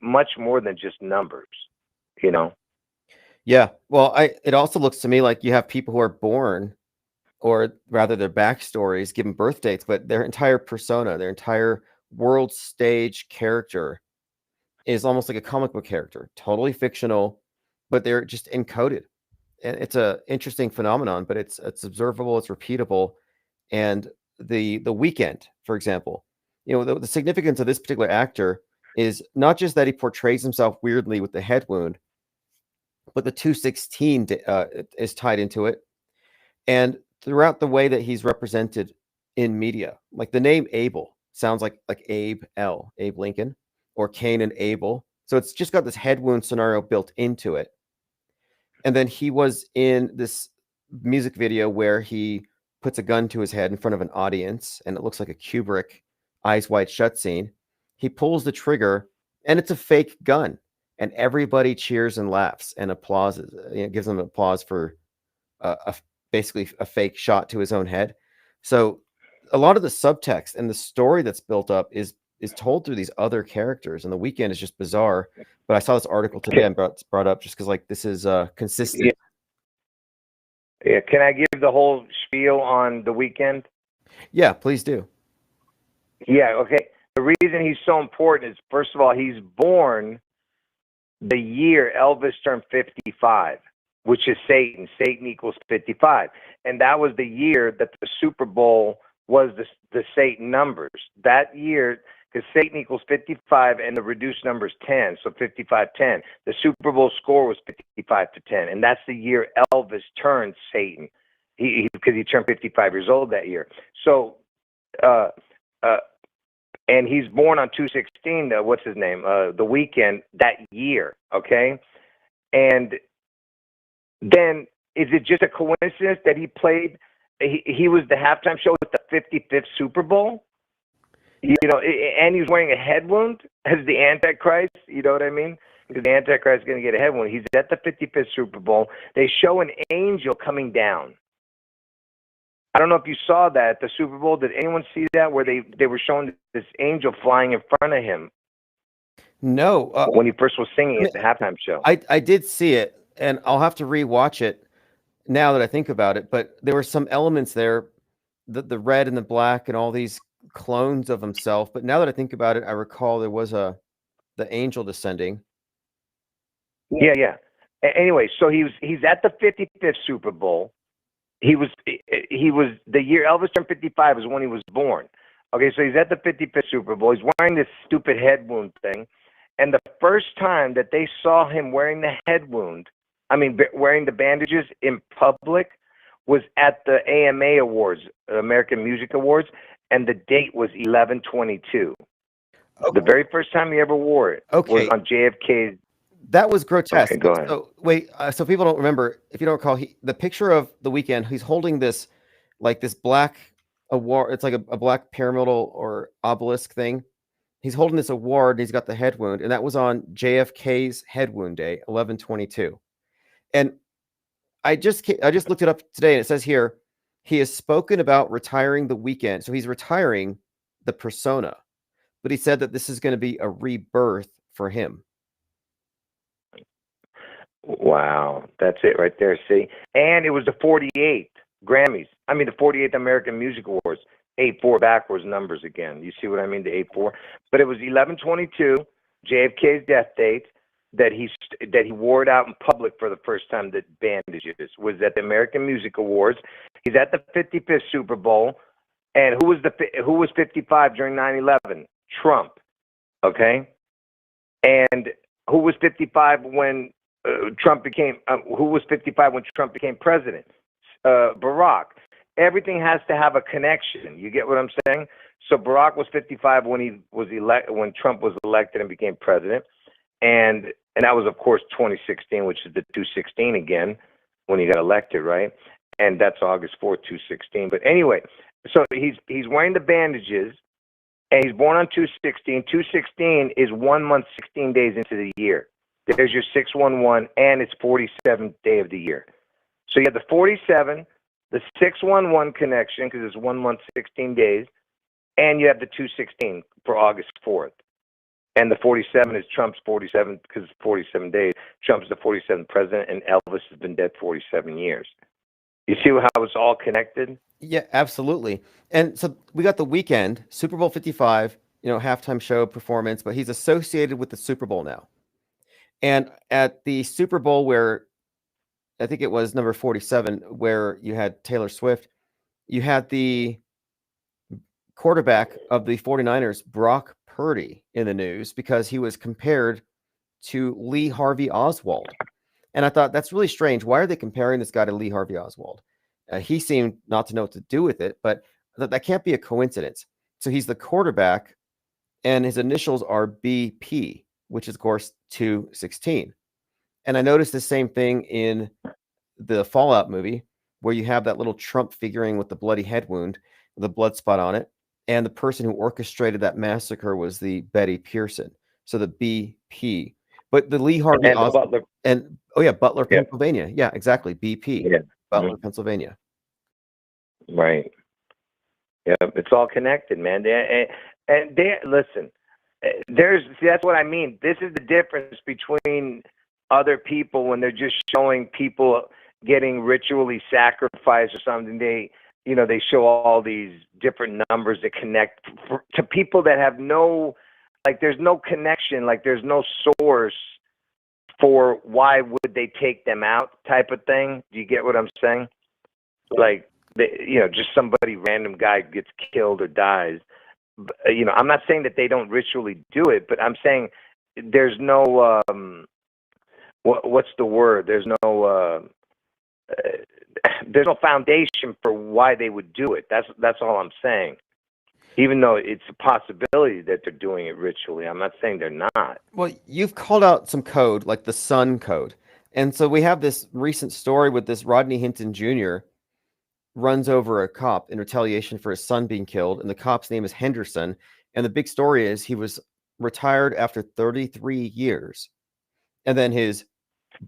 much more than just numbers, you know. Yeah. Well, it also looks to me like you have people who are born, or rather their backstories, given birth dates, but their entire persona, their entire world stage character is almost like a comic book character, totally fictional, but they're just encoded. And it's a interesting phenomenon, but it's observable, it's repeatable. And the Weeknd, for example, you know, the significance of this particular actor is not just that he portrays himself weirdly with the head wound, but the 216 is tied into it. And throughout the way that he's represented in media, like the name Abel sounds like Abe Lincoln, or Cain and Abel. So it's just got this head wound scenario built into it. And then he was in this music video where he puts a gun to his head in front of an audience, and it looks like a Kubrick Eyes Wide Shut scene. He pulls the trigger, and it's a fake gun, and everybody cheers and laughs and applauses. You know, gives them applause for basically a fake shot to his own head. So a lot of the subtext and the story that's built up is told through these other characters, and the Weeknd is just bizarre. But I saw this article today and brought up just because like this is consistent. Yeah. Can I give the whole spiel on the Weeknd? Yeah, please do. Yeah. Okay. The reason he's so important is, first of all, he's born the year Elvis turned 55, which is Satan. Satan equals 55, and that was the year that the Super Bowl was the Satan numbers. That year, because Satan equals 55 and the reduced number is 10, so 55-10. The Super Bowl score was 55-10, and that's the year Elvis turned Satan, because he turned 55 years old that year. So, and he's born on 2/16. What's his name? The Weeknd that year. Okay, and then is it just a coincidence that he played? He was the halftime show at the 55th Super Bowl. You know, and he was wearing a head wound as the Antichrist. You know what I mean? Because the Antichrist is going to get a head wound. He's at the 55th Super Bowl. They show an angel coming down. I don't know if you saw that at the Super Bowl. Did anyone see that, where they were showing this angel flying in front of him? No. When he first was singing at the halftime show. I did see it, and I'll have to rewatch it now that I think about it. But there were some elements there, the red and the black and all these clones of himself. But now that I think about it, I recall there was the angel descending. Yeah. Anyway, so he's at the 55th Super Bowl. He was the year Elvis turned 55 is when he was born. Okay, so he's at the 55th Super Bowl. He's wearing this stupid head wound thing, and the first time that they saw him wearing the head wound, wearing the bandages in public, was at the AMA Awards, American Music Awards, and the date was 11/22. Okay. The very first time he ever wore it was on JFK's. That was grotesque. Okay, go ahead. So wait, so people don't remember, if you don't recall, the picture of the Weeknd, he's holding this black award. It's like a black pyramidal or obelisk thing. He's holding this award, and he's got the head wound, and that was on JFK's head wound day, 11/22. And I just looked it up today, and it says here he has spoken about retiring the Weeknd. So he's retiring the persona, but he said that this is going to be a rebirth for him. Wow, that's it right there. See, and it was the 48th Grammys. The 48th American Music Awards. 8-4 backwards numbers again. You see what I mean? The 8-4. But it was 11/22, JFK's death date, that he wore it out in public for the first time. That bandages was at the American Music Awards. He's at the 55th Super Bowl, and who was 55 during 9/11? Trump. Okay, and who was 55 when Trump became? Who was 55 when Trump became president? Barack. Everything has to have a connection. You get what I'm saying? So Barack was 55 when when Trump was elected and became president, and that was of course 2016, which is the 216 again when he got elected, right? And that's August 4th, 216. But anyway, so he's wearing the bandages, and he's born on 216. 216 is 1 month, 16 days into the year. There's your 611, and it's 47th day of the year. So you have the 47, the 611 connection because it's 1 month, 16 days, and you have the 216 for August 4th. And the 47 is Trump's 47 because it's 47 days. Trump's the 47th president, and Elvis has been dead 47 years. You see how it's all connected? Yeah, absolutely. And so we got the weekend, Super Bowl 55, halftime show performance, but he's associated with the Super Bowl now. And at the Super Bowl where I think it was number 47, where you had Taylor Swift, you had the quarterback of the 49ers, Brock Purdy, in the news because he was compared to Lee Harvey Oswald. And I thought, that's really strange. Why are they comparing this guy to Lee Harvey Oswald? He seemed not to know what to do with it, but that can't be a coincidence. So he's the quarterback, and his initials are BP, which is, of course, 216. And I noticed the same thing in the Fallout movie, where you have that little Trump figurine with the bloody head wound, the blood spot on it. And the person who orchestrated that massacre was the Betty Pearson. So the BP. But the Lee Harvey Oswald, Butler. And Butler, Pennsylvania. Yeah, exactly. BP. Yeah. Butler, Pennsylvania. Right. Yeah, it's all connected, man. Listen. That's what I mean. This is the difference between other people when they're just showing people getting ritually sacrificed or something. They show all these different numbers that connect to people that have there's no connection, there's no source for why would they take them out type of thing. Do you get what I'm saying? Just somebody, random guy gets killed or dies. I'm not saying that they don't ritually do it, but I'm saying there's no, what's the word? There's no foundation for why they would do it. That's all I'm saying. Even though it's a possibility that they're doing it ritually, I'm not saying they're not. Well, you've called out some code, like the Sun Code. And so we have this recent story with this Rodney Hinton Jr. runs over a cop in retaliation for his son being killed. And the cop's name is Henderson. And the big story is he was retired after 33 years. And then his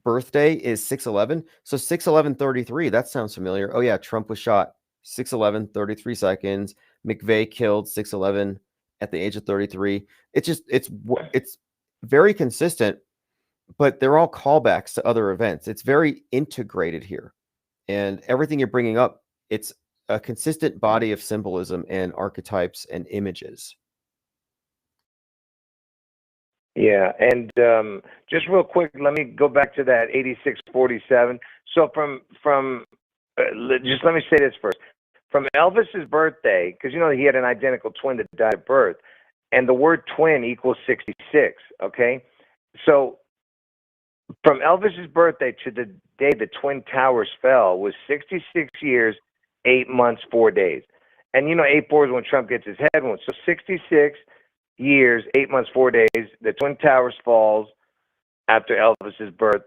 birthday is 6/11. So 6/11/33, that sounds familiar. Oh yeah, Trump was shot 6/11, 33 seconds. McVeigh killed 6/11 at the age of 33. It's very consistent, but they're all callbacks to other events. It's very integrated here. And everything you're bringing up, it's a consistent body of symbolism and archetypes and images. Yeah, and just real quick, let me go back to that 8647. So just let me say this first. From Elvis's birthday, because he had an identical twin that died at birth, and the word twin equals 66. Okay, so from Elvis's birthday to the day the Twin Towers fell was 66 years, 8 months, 4 days. And 8/4 is when Trump gets his head wound. So 66 years, 8 months, 4 days. The Twin Towers falls after Elvis's birth,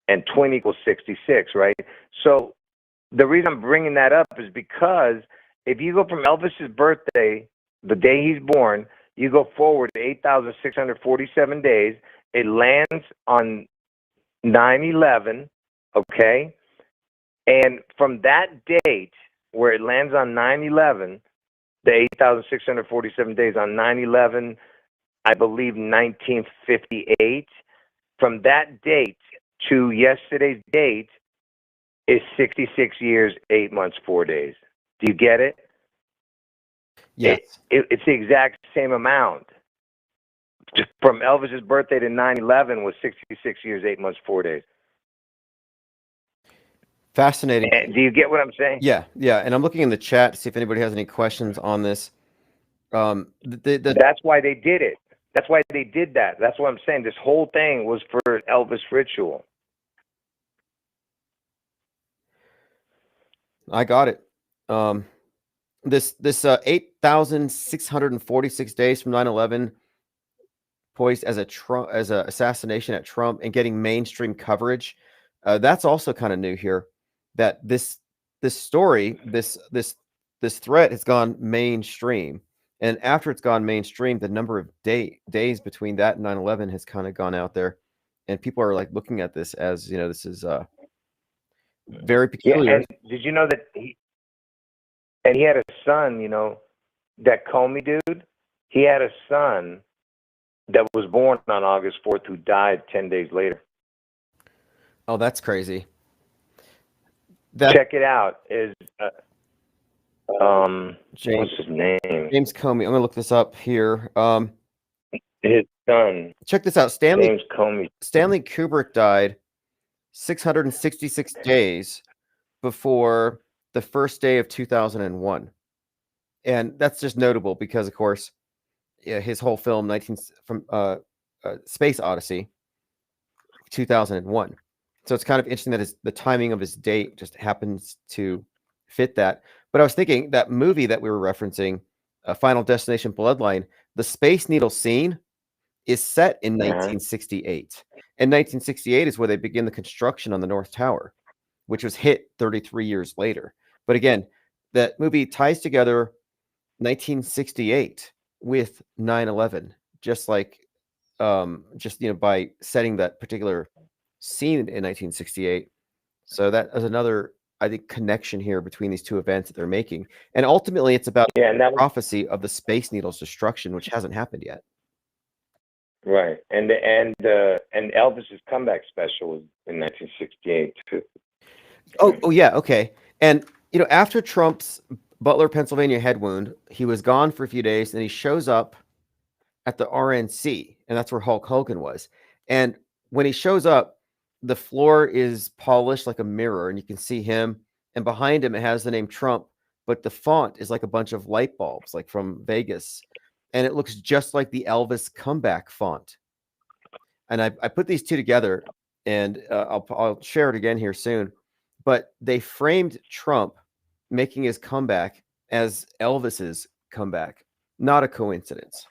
and twin equals 66, right? So the reason I'm bringing that up is because if you go from Elvis's birthday, the day he's born, you go forward to 8,647 days, it lands on 9/11, okay? And from that date, where it lands on 9/11, the 8,647 days on 9/11, I believe 1958, from that date to yesterday's date is 66 years, 8 months, 4 days. Do you get it? Yes. It's the exact same amount. Just from Elvis's birthday to 9/11 was 66 years, 8 months, 4 days. Fascinating. Do you get what I'm saying? Yeah. And I'm looking in the chat to see if anybody has any questions on this. That's why they did it. That's why they did that. That's what I'm saying. This whole thing was for Elvis ritual. I got it. This 8,646 days from 9/11, poised as a assassination at Trump and getting mainstream coverage. That's also kind of new here. That this story, this threat has gone mainstream, and after it's gone mainstream, the number of days between that and 9/11 has kind of gone out there, and people are like looking at this as, this is very peculiar. Yeah, and did you know that he had a son, that Comey dude? He had a son that was born on August 4th who died 10 days later. Oh, that's crazy. Check it out. Is James, what's his name? James Comey. I'm gonna look this up here. His son. Check this out. James Comey. Stanley Kubrick died 666 days before the first day of 2001. And that's just notable because, of course, his whole film, Space Odyssey, 2001. So it's kind of interesting that the timing of his date just happens to fit that. But I was thinking that movie that we were referencing, Final Destination Bloodline, the Space Needle scene is set in 1968. And 1968 is where they begin the construction on the North Tower, which was hit 33 years later. But again, that movie ties together 1968 with 9/11, just like by setting that particular scene in 1968. So that is another, I think, connection here between these two events that they're making. And ultimately it's about the prophecy of the Space Needle's destruction, which hasn't happened yet. Right. And Elvis's comeback special was in 1968 too. Oh yeah, okay. And after Trump's Butler, Pennsylvania head wound, he was gone for a few days, and he shows up at the RNC, and that's where Hulk Hogan was. And when he shows up, the floor is polished like a mirror, and you can see him. And behind him, it has the name Trump, but the font is like a bunch of light bulbs, like from Vegas, and it looks just like the Elvis comeback font. And I put these two together, and I'll share it again here soon. But they framed Trump making his comeback as Elvis's comeback. Not a coincidence.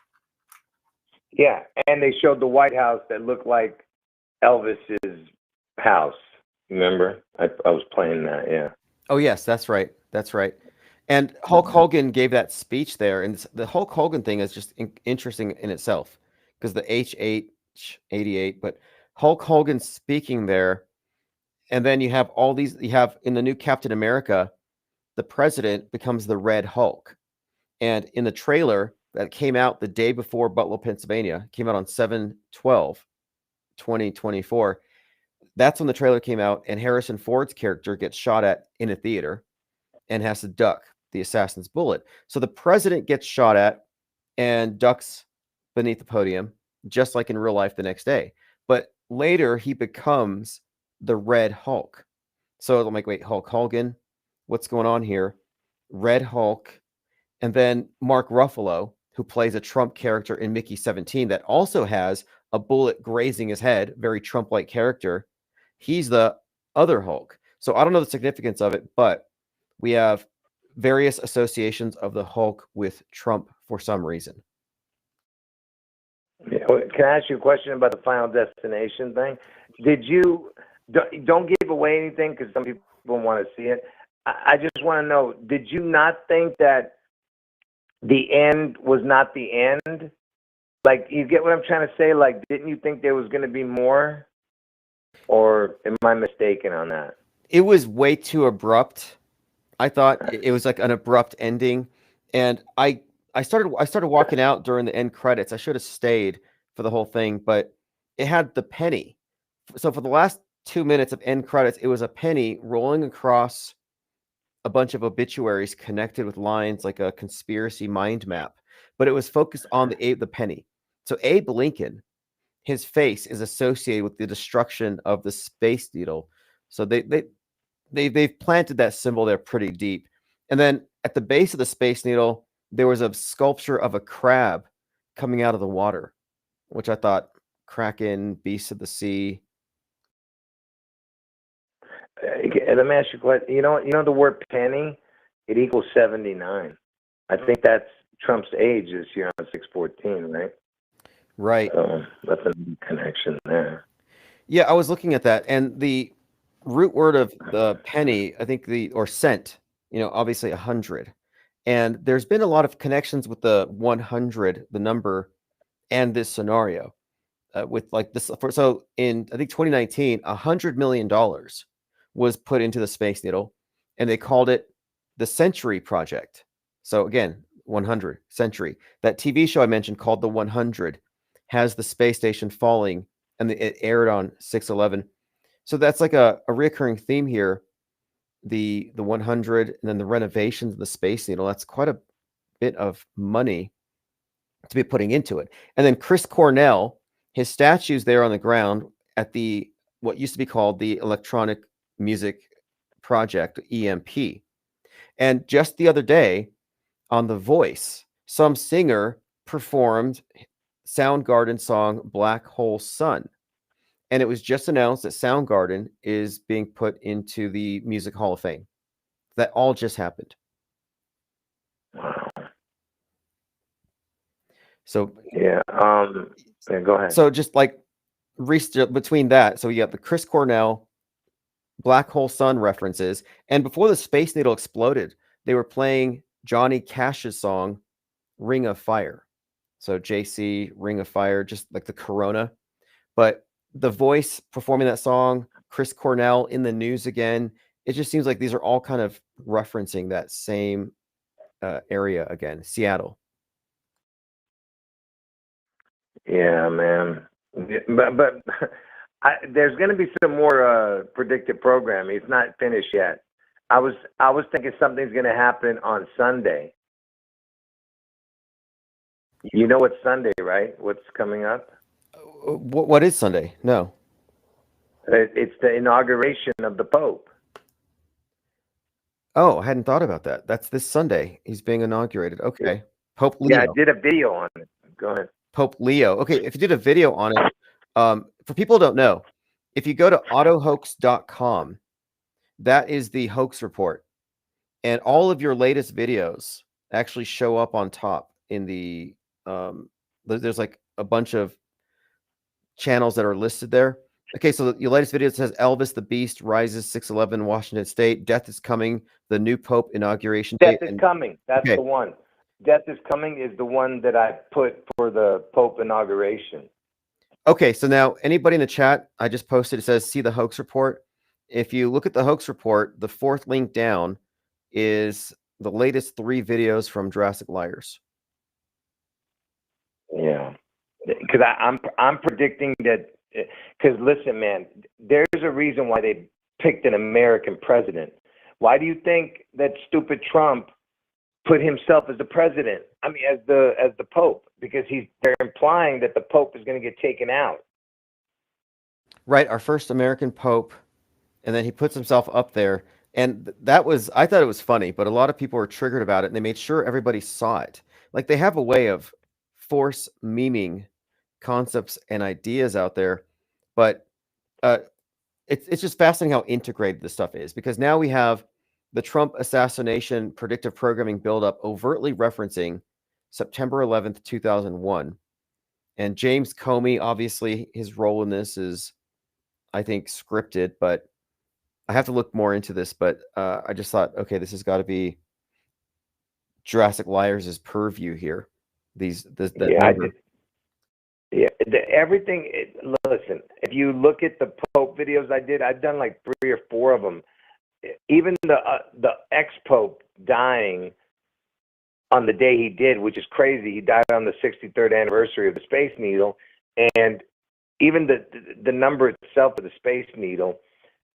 Yeah, and they showed the White House that looked like Elvis's house. Remember? I was playing that, yeah. Oh, yes, that's right. That's right. And Hulk Hogan gave that speech there. And the Hulk Hogan thing is just interesting in itself because the H88, but Hulk Hogan speaking there. And then you have in the new Captain America, the president becomes the Red Hulk. And in the trailer that came out the day before Butler, Pennsylvania, came out on 7/12/2024. That's when the trailer came out, and Harrison Ford's character gets shot at in a theater and has to duck the assassin's bullet. So the president gets shot at and ducks beneath the podium, just like in real life the next day. But later he becomes the Red Hulk. So I'm like, wait, Hulk Hogan, what's going on here? Red Hulk. And then Mark Ruffalo, who plays a Trump character in Mickey 17 that also has a bullet grazing his head, very Trump-like character. He's the other Hulk. So I don't know the significance of it, but we have various associations of the Hulk with Trump for some reason. Yeah. Can I ask you a question about the Final Destination thing? Don't give away anything because some people want to see it. I just want to know, did you not think that the end was not the end? Like, you get what I'm trying to say? Like, didn't you think there was going to be more? Or am I mistaken on that? It was way too abrupt. I thought it was like an abrupt ending. And I started walking out during the end credits. I should have stayed for the whole thing, but it had the penny. So for the last 2 minutes of end credits, it was a penny rolling across a bunch of obituaries connected with lines like a conspiracy mind map, but it was focused on the penny. So Abe Lincoln, his face is associated with the destruction of the Space Needle. So they've planted that symbol there pretty deep. And then at the base of the Space Needle, there was a sculpture of a crab coming out of the water. which I thought Kraken, Beast of the Sea. Let me ask you a question. You know the word penny, it equals 79. I think that's Trump's age this year on 6/14, right? Right. So that's a connection there. Yeah, I was looking at that, and the root word of the penny, I think or cent, obviously 100. And there's been a lot of connections with the 100, the number, and this scenario. With like this, so in I think 2019, $100 million was put into the Space Needle, and they called it the Century Project. So again, 100 century. That TV show I mentioned called The 100 has the space station falling, and it aired on 6/11. So that's like a reoccurring theme here. The 100, and then the renovations of the Space Needle. That's quite a bit of money to be putting into it. And then Chris Cornell, his statue's there on the ground at the what used to be called the Electronic Music Project, EMP. And just the other day on The Voice, some singer performed Soundgarden song Black Hole Sun. And it was just announced that Soundgarden is being put into the Music Hall of Fame. That all just happened. Wow. So yeah, go ahead. So just like between that, so you have the Chris Cornell Black Hole Sun references, and before the Space Needle exploded, they were playing Johnny Cash's song Ring of Fire. So JC, Ring of Fire, just like the Corona. But The Voice performing that song, Chris Cornell in the news again. It just seems like these are all kind of referencing that same area again, Seattle. Yeah, man. But there's going to be some more predictive programming. It's not finished yet. I was thinking something's going to happen on Sunday. You know what's Sunday, right? What's coming up? What is Sunday? No. It's the inauguration of the Pope. Oh, I hadn't thought about that. That's this Sunday. He's being inaugurated. Okay. Yeah. Pope Leo. Yeah, I did a video on it. Go ahead. Pope Leo. Okay, if you did a video on it, for people who don't know, if you go to autohoax.com, that is the hoax report. And all of your latest videos actually show up on top in the there's like a bunch of channels that are listed there. Okay, so your latest video says Elvis the Beast rises 6/11 Washington State. Death is coming. The new Pope inauguration date. Death is coming. That's okay. The one. Death is coming is the one that I put for the Pope inauguration. Okay, so now anybody in the chat, I just posted, it says, see the hoax report. If you look at the hoax report, the fourth link down is the latest 3 videos from Jurassic Liars. Yeah, because I'm predicting that, because listen, man, there's a reason why they picked an American president. Why do you think that stupid Trump put himself as the president? I mean, as the Pope, because they're implying that the Pope is going to get taken out. Right, our first American Pope, and then he puts himself up there, and I thought it was funny, but a lot of people were triggered about it, and they made sure everybody saw it. Like, they have a way of force memeing concepts and ideas out there, but it's just fascinating how integrated this stuff is, because now we have the Trump assassination predictive programming buildup overtly referencing September 11th, 2001. And James Comey, obviously, his role in this is, I think, scripted, but I have to look more into this. But I just thought, okay, this has got to be Jurassic Liars' purview here. Everything. Listen, if you look at the Pope videos I've done like 3 or 4 of them. Even the ex-Pope dying on the day he did, which is crazy. He died on the 63rd anniversary of the Space Needle, and even the number itself of the Space Needle,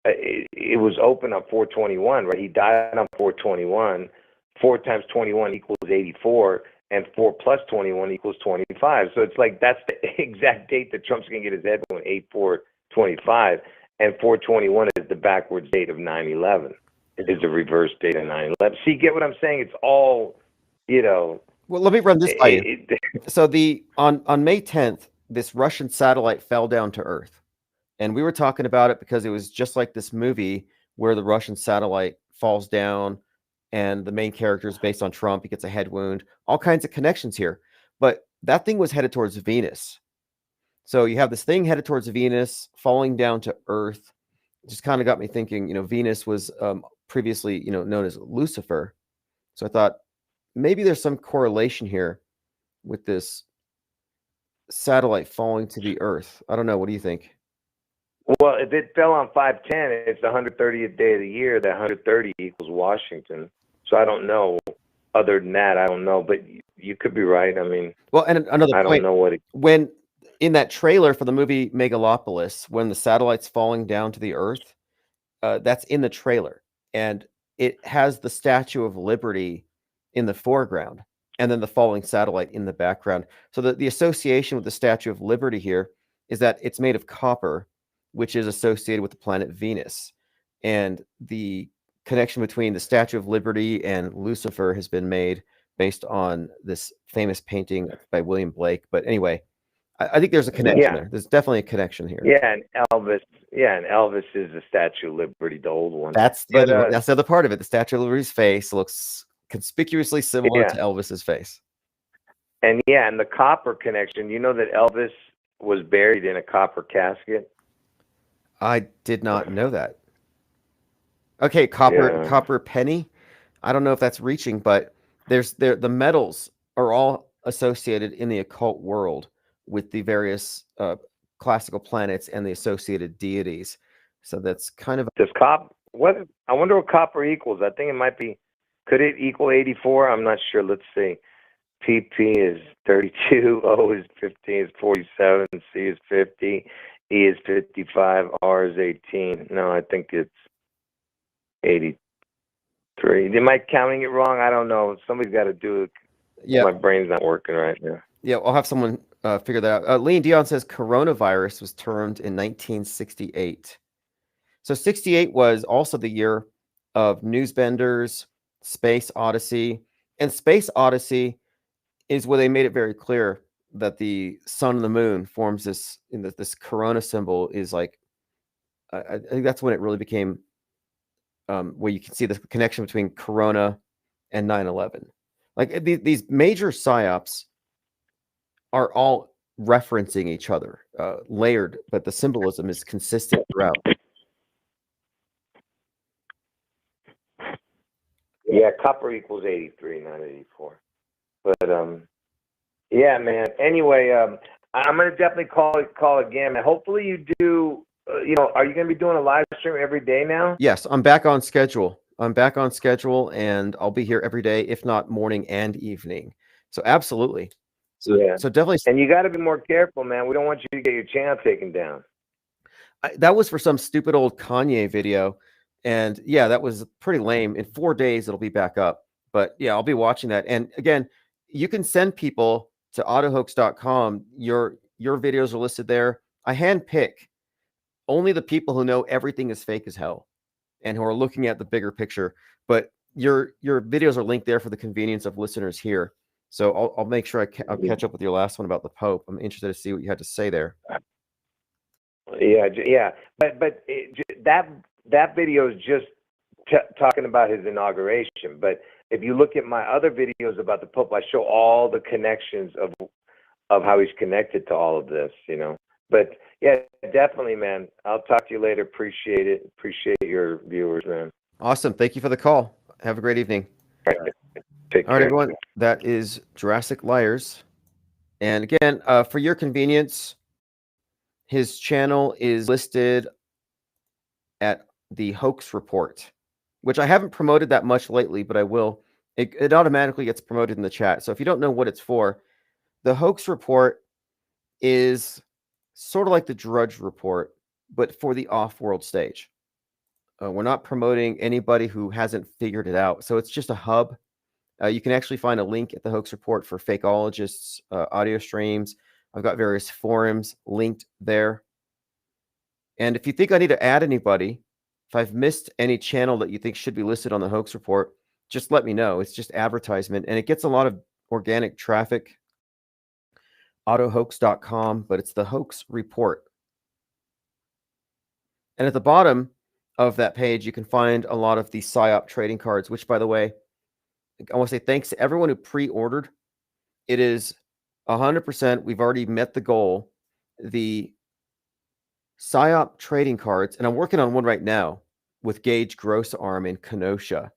it was open on 421, right? He died on 421. 4 times 21 equals 84, and 4 plus 21 equals 25. So it's like that's the exact date that Trump's going to get his head on, 8/4/25. And 421 is the backwards date of 9/11. It is the reverse date of 9/11. See, get what I'm saying? It's all, Well, let me run this by you. So on May 10th, this Russian satellite fell down to Earth. And we were talking about it because it was just like this movie where the Russian satellite falls down and the main character is based on Trump. He gets a head wound, all kinds of connections here. But that thing was headed towards Venus. So you have this thing headed towards Venus, falling down to Earth. It just kind of got me thinking, Venus was previously, known as Lucifer. So I thought maybe there's some correlation here with this satellite falling to the Earth. I don't know. What do you think? Well, if it fell on 510, it's the 130th day of the year. That 130 equals Washington. So I don't know. Other than that, I don't know. But you could be right. I mean, well, and another I point, don't know what when in that trailer for the movie Megalopolis, when the satellite's falling down to the Earth, that's in the trailer, and it has the Statue of Liberty in the foreground, and then the falling satellite in the background. So the association with the Statue of Liberty here is that it's made of copper, which is associated with the planet Venus. And the connection between the Statue of Liberty and Lucifer has been made based on this famous painting by William Blake. But anyway, I think there's a connection there. There's definitely a connection here. Yeah, and Elvis. Yeah, and Elvis is the Statue of Liberty, the old one. That's the other part of it. The Statue of Liberty's face looks conspicuously similar to Elvis's face. And and the copper connection. You know that Elvis was buried in a copper casket? I did not know that. Okay, copper penny. I don't know if that's reaching, but the metals are all associated in the occult world with the various classical planets and the associated deities. So that's kind of I wonder what copper equals. I think it might be. Could it equal 84? I'm not sure. Let's see. PP is 32. O is 15. Is 47. C is 50. E is 55. R is 18. No, I think it's 83. Am I counting it wrong? I don't know. Somebody's got to do it. Yeah. My brain's not working right now. Yeah, I'll have someone figure that out. Lean Dion says coronavirus was termed in 1968. So 68 was also the year of Newsbenders, Space Odyssey. And Space Odyssey is where they made it very clear that the sun and the moon forms this corona symbol is like, I think that's when it really became where you can see the connection between corona and 9/11. Like these major psyops are all referencing each other, layered, but the symbolism is consistent throughout. Yeah, copper equals 83, not 84. But yeah, man. Anyway, I'm gonna definitely call again. Hopefully you do. Are you gonna be doing a live stream every day now? Yes, I'm back on schedule. And I'll be here every day, if not morning and evening. So absolutely. So definitely. And you got to be more careful, man. We don't want you to get your channel taken down. That was for some stupid old Kanye video. And yeah, that was pretty lame. In 4 days, it'll be back up. But yeah, I'll be watching that. And again, you can send people to autohoax.com. Your videos are listed there. I handpick only the people who know everything is fake as hell and who are looking at the bigger picture. But your videos are linked there for the convenience of listeners here. So I'll make sure I'll catch up with your last one about the Pope. I'm interested to see what you had to say there. Yeah. But that video is just talking about his inauguration. But if you look at my other videos about the Pope, I show all the connections of how he's connected to all of this, But yeah, definitely, man. I'll talk to you later. Appreciate it. Appreciate your viewers, man. Awesome. Thank you for the call. Have a great evening. All right. Take care. All right, everyone. That is Jurassic Liars. And again, for your convenience, his channel is listed at the Hoax Report, which I haven't promoted that much lately, but I will. It automatically gets promoted in the chat. So if you don't know what it's for, the Hoax Report is sort of like the Drudge Report, but for the off-world stage. We're not promoting anybody who hasn't figured it out. So it's just a hub. You can actually find a link at the Hoax Report for fakeologists, audio streams. I've got various forums linked there. And if you think I need to add anybody, if I've missed any channel that you think should be listed on the Hoax Report, just let me know. It's just advertisement, and it gets a lot of organic traffic. autohoax.com, but it's the hoax report. And at the bottom of that page, you can find a lot of the PSYOP trading cards, which, by the way, I want to say thanks to everyone who pre-ordered. It is 100%. We've already met the goal. The PSYOP trading cards, and I'm working on one right now with Gage Grossarm in Kenosha.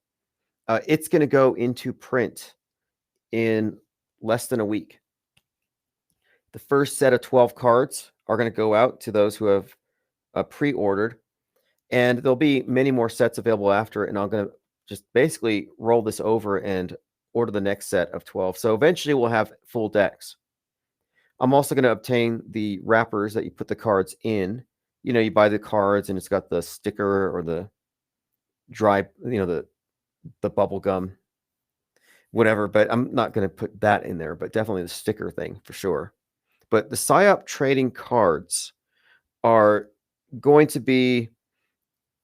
It's going to go into print in less than a week. The first set of 12 cards are going to go out to those who have pre-ordered, and there'll be many more sets available after, and I'm going to just basically roll this over and order the next set of 12. So eventually we'll have full decks. I'm also going to obtain the wrappers that you put the cards in. You know, you buy the cards and it's got the sticker or the dry, you know, the bubble gum, whatever, but I'm not going to put that in there, but definitely the sticker thing for sure. But the PSYOP trading cards are going to be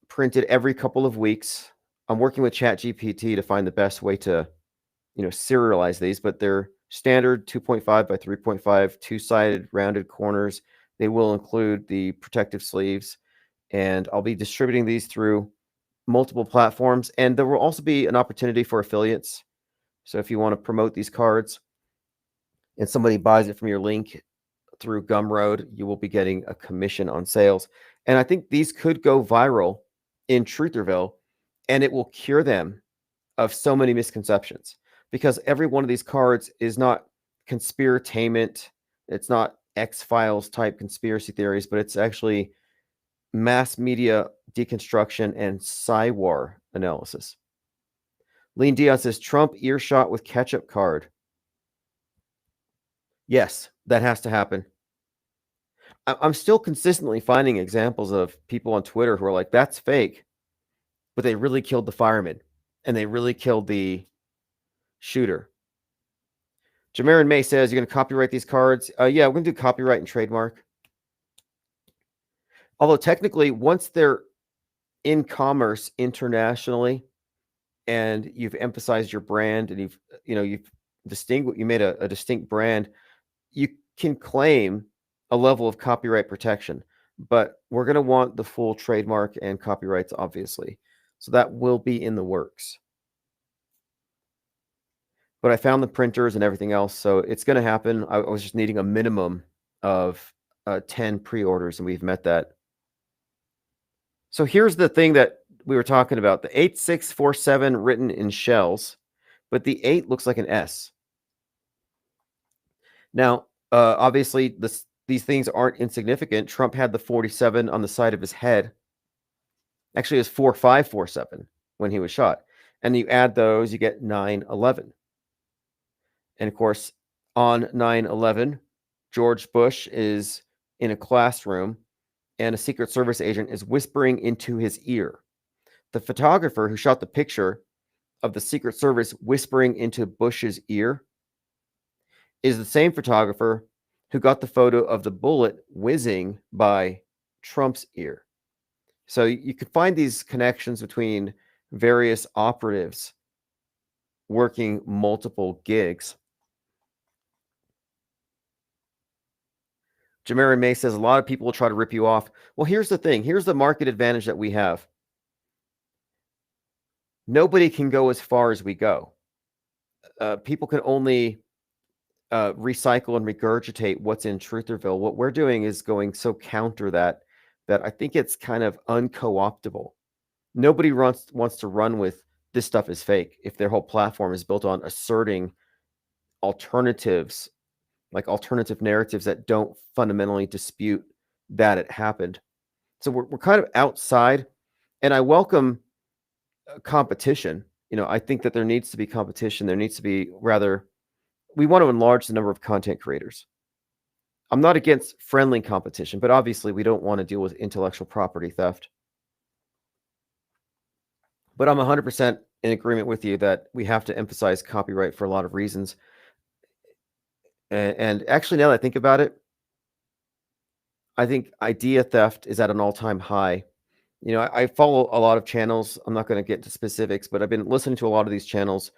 printed every couple of weeks. I'm working with ChatGPT to find the best way to, you know, serialize these, but they're standard 2.5 by 3.5, two-sided rounded corners. They will include the protective sleeves, and I'll be distributing these through multiple platforms, and there will also be an opportunity for affiliates. So if you want to promote these cards and somebody buys it from your link through Gumroad, you will be getting a commission on sales. And I think these could go viral in Trutherville, and it will cure them of so many misconceptions, because every one of these cards is not conspiratainment. It's not X-Files type conspiracy theories, but it's actually mass media deconstruction and Psywar analysis. Lean Dion says, Trump earshot with ketchup card. Yes, that has to happen. I'm still consistently finding examples of people on Twitter who are like, that's fake, but they really killed the fireman and they really killed the shooter. Jamarin May says, you're going to copyright these cards? Yeah, we're going to do copyright and trademark. Although technically, once they're in commerce internationally and you've emphasized your brand and you've made a distinct brand, you can claim a level of copyright protection, but we're going to want the full trademark and copyrights, obviously. So that will be in the works. But I found the printers and everything else, so it's going to happen. I was just needing a minimum of 10 pre-orders, and we've met that. So here's the thing that we were talking about. The 8647 written in shells, but the 8 looks like an S. Now, obviously, these things aren't insignificant. Trump had the 47 on the side of his head. Actually, it was 4547 when he was shot. And you add those, you get 9/11. And of course, on 9/11, George Bush is in a classroom and a Secret Service agent is whispering into his ear. The photographer who shot the picture of the Secret Service whispering into Bush's ear is the same photographer who got the photo of the bullet whizzing by Trump's ear. So you could find these connections between various operatives working multiple gigs. Jamarin May says, a lot of people will try to rip you off. Well, here's the thing. Here's the market advantage that we have. Nobody can go as far as we go. People can only recycle and regurgitate what's in Trutherville. What we're doing is going so counter that I think it's kind of unco-optable. Nobody wants to run with this stuff is fake if their whole platform is built on asserting alternatives, like alternative narratives that don't fundamentally dispute that it happened. So we're kind of outside, and I welcome competition. You know, I think that there needs to be competition. There needs to be we want to enlarge the number of content creators. I'm not against friendly competition, but obviously we don't want to deal with intellectual property theft. But I'm 100% in agreement with you that we have to emphasize copyright for a lot of reasons. And actually, now that I think about it, I think idea theft is at an all-time high. You know, I follow a lot of channels. I'm not going to get into specifics, but I've been listening to a lot of these channels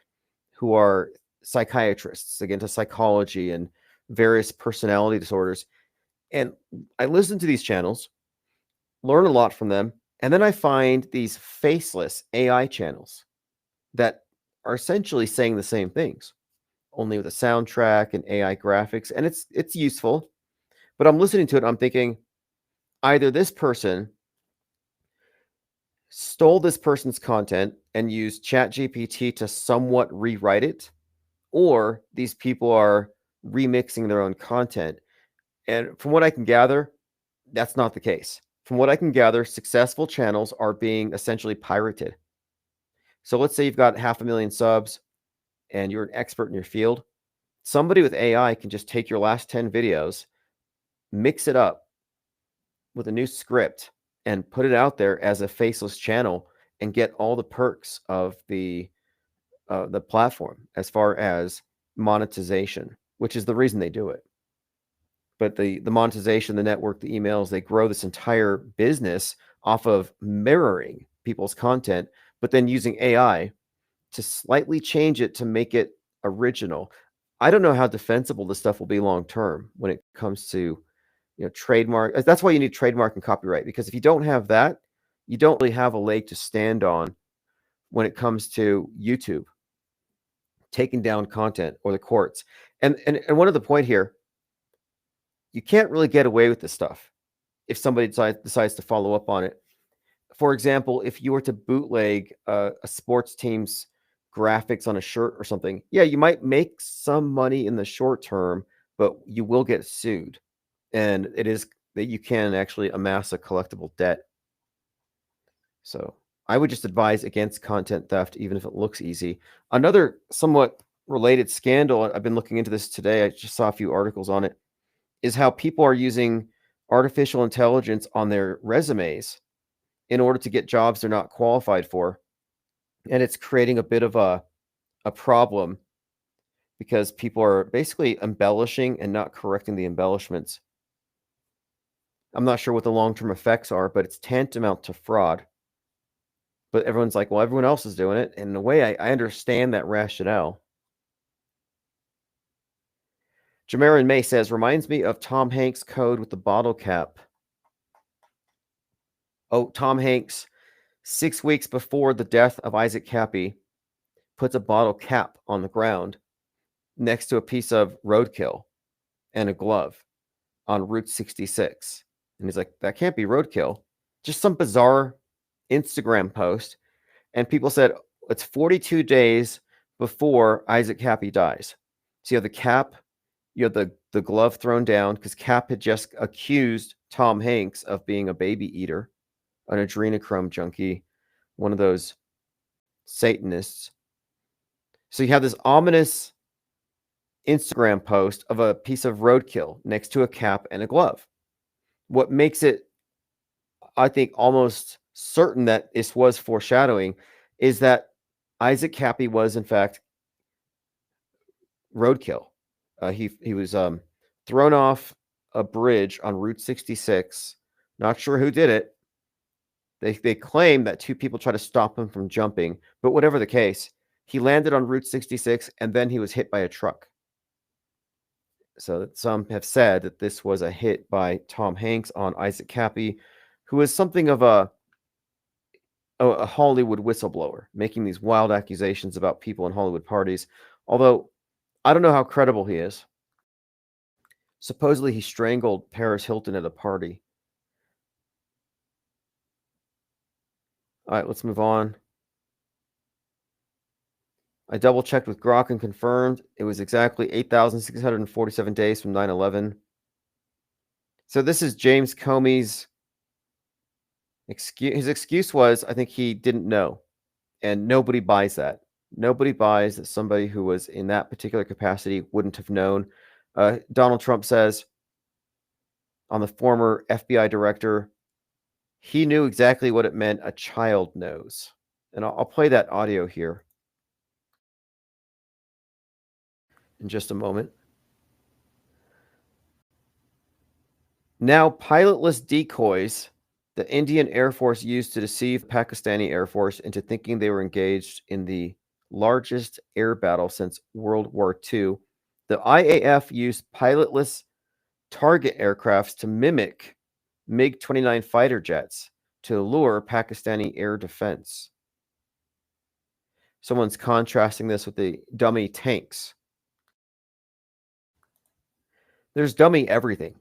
who are psychiatrists, again, to psychology and various personality disorders. And I listen to these channels, learn a lot from them, and then I find these faceless AI channels that are essentially saying the same things, only with a soundtrack and AI graphics, and it's useful. But I'm listening to it, and I'm thinking either this person stole this person's content and used ChatGPT to somewhat rewrite it, or these people are remixing their own content. And from what I can gather, that's not the case. From what I can gather, successful channels are being essentially pirated. So let's say you've got 500,000 subs and you're an expert in your field. Somebody with AI can just take your last 10 videos, mix it up with a new script, and put it out there as a faceless channel and get all the perks of the platform as far as monetization, which is the reason they do it. But the monetization, the network, the emails, they grow this entire business off of mirroring people's content, but then using AI to slightly change it to make it original. I don't know how defensible this stuff will be long term when it comes to trademark. That's why you need trademark and copyright, because if you don't have that, you don't really have a leg to stand on when it comes to YouTube taking down content or the courts. And one other point here, you can't really get away with this stuff if somebody decides to follow up on it. For example, if you were to bootleg a sports team's graphics on a shirt or something, yeah, you might make some money in the short term, but you will get sued. And it is that you can actually amass a collectible debt. So I would just advise against content theft, even if it looks easy. Another somewhat related scandal, I've been looking into this today, I just saw a few articles on it, is how people are using artificial intelligence on their resumes in order to get jobs they're not qualified for. And it's creating a bit of a problem because people are basically embellishing and not correcting the embellishments. I'm not sure what the long-term effects are, but it's tantamount to fraud. But everyone's like, well, everyone else is doing it. And in a way, I understand that rationale. Jamarin May says, reminds me of Tom Hanks' code with the bottle cap. Oh, Tom Hanks, 6 weeks before the death of Isaac Cappy, puts a bottle cap on the ground next to a piece of roadkill and a glove on Route 66. And he's like, that can't be roadkill. Just some bizarre Instagram post. And people said, it's 42 days before Isaac Cappy dies. So you have the cap, you have the glove thrown down because Cap had just accused Tom Hanks of being a baby eater, an adrenochrome junkie, one of those Satanists. So you have this ominous Instagram post of a piece of roadkill next to a cap and a glove. What makes it, I think, almost certain that this was foreshadowing is that Isaac Cappy was, in fact, roadkill. He was thrown off a bridge on Route 66. Not sure who did it. They claim that 2 people tried to stop him from jumping, but whatever the case, he landed on Route 66 and then he was hit by a truck. So some have said that this was a hit by Tom Hanks on Isaac Cappy, who is something of a Hollywood whistleblower, making these wild accusations about people in Hollywood parties. Although I don't know how credible he is. Supposedly he strangled Paris Hilton at a party. All right, let's move on. I double checked with Grok and confirmed it was exactly 8,647 days from 9/11. So this is James Comey's excuse. His excuse was, I think he didn't know, and nobody buys that. Nobody buys that somebody who was in that particular capacity wouldn't have known. Donald Trump says on the former FBI director, he knew exactly what it meant a child knows. And I'll play that audio here in just a moment. Now, pilotless decoys the Indian Air Force used to deceive Pakistani Air Force into thinking they were engaged in the largest air battle since World War II The IAF used pilotless target aircrafts to mimic MiG-29 fighter jets to lure Pakistani air defense. Someone's contrasting this with the dummy tanks. There's dummy everything.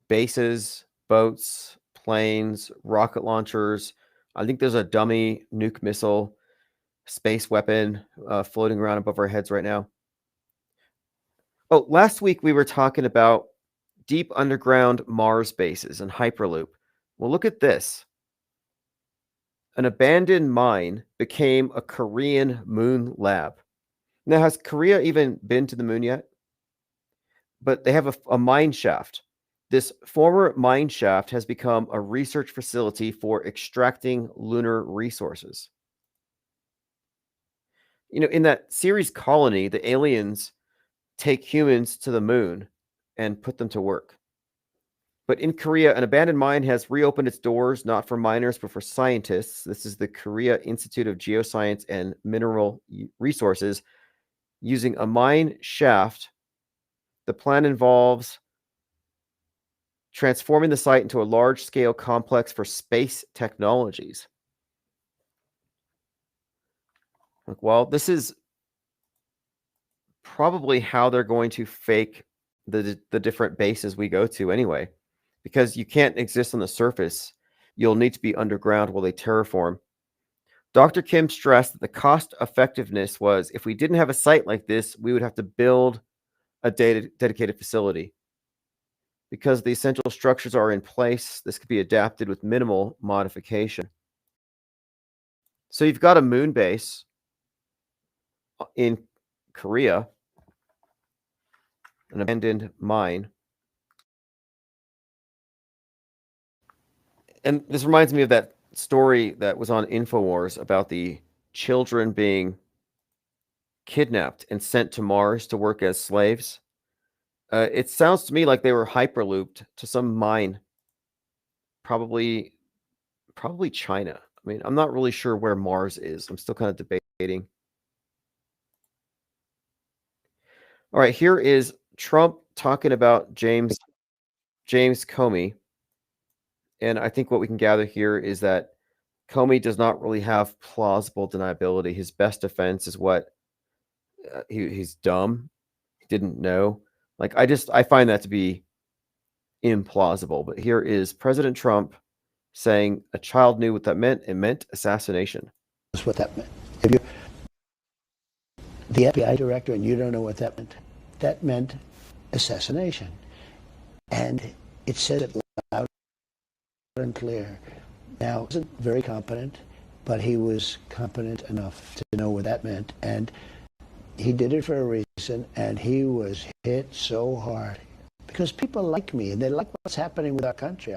Bases, boats, planes, rocket launchers. I think there's a dummy nuke missile, space weapon floating around above our heads right now. Oh, last week we were talking about deep underground Mars bases and Hyperloop. Well, look at this. An abandoned mine became a Korean moon lab. Now, has Korea even been to the moon yet? But they have a mine shaft. This former mine shaft has become a research facility for extracting lunar resources. You know, in that series Colony, the aliens take humans to the moon and put them to work. But in Korea, an abandoned mine has reopened its doors, not for miners, but for scientists. This is the Korea Institute of Geoscience and Mineral Resources. Using a mine shaft, the plan involves transforming the site into a large-scale complex for space technologies. Well, this is probably how they're going to fake the different bases we go to anyway, because you can't exist on the surface. You'll need to be underground while they terraform. Dr. Kim stressed that the cost effectiveness was, if we didn't have a site like this, we would have to build a dedicated facility. Because the essential structures are in place, this could be adapted with minimal modification. So you've got a moon base in Korea, an abandoned mine. And this reminds me of that story that was on InfoWars about the children being kidnapped and sent to Mars to work as slaves. It sounds to me like they were hyperlooped to some mine, probably China. I mean, I'm not really sure where Mars is. I'm still kind of debating. All right, here is Trump talking about James Comey. And I think what we can gather here is that Comey does not really have plausible deniability. His best defense is what he's dumb. He didn't know. Like, I find that to be implausible. But here is President Trump saying a child knew what that meant. It meant assassination. That's what that meant. If you're the FBI director and you don't know what that meant assassination. And it said it loud and clear. Now, he wasn't very competent, but he was competent enough to know what that meant. And he did it for a reason, and he was hit so hard. Because people like me, and they like what's happening with our country.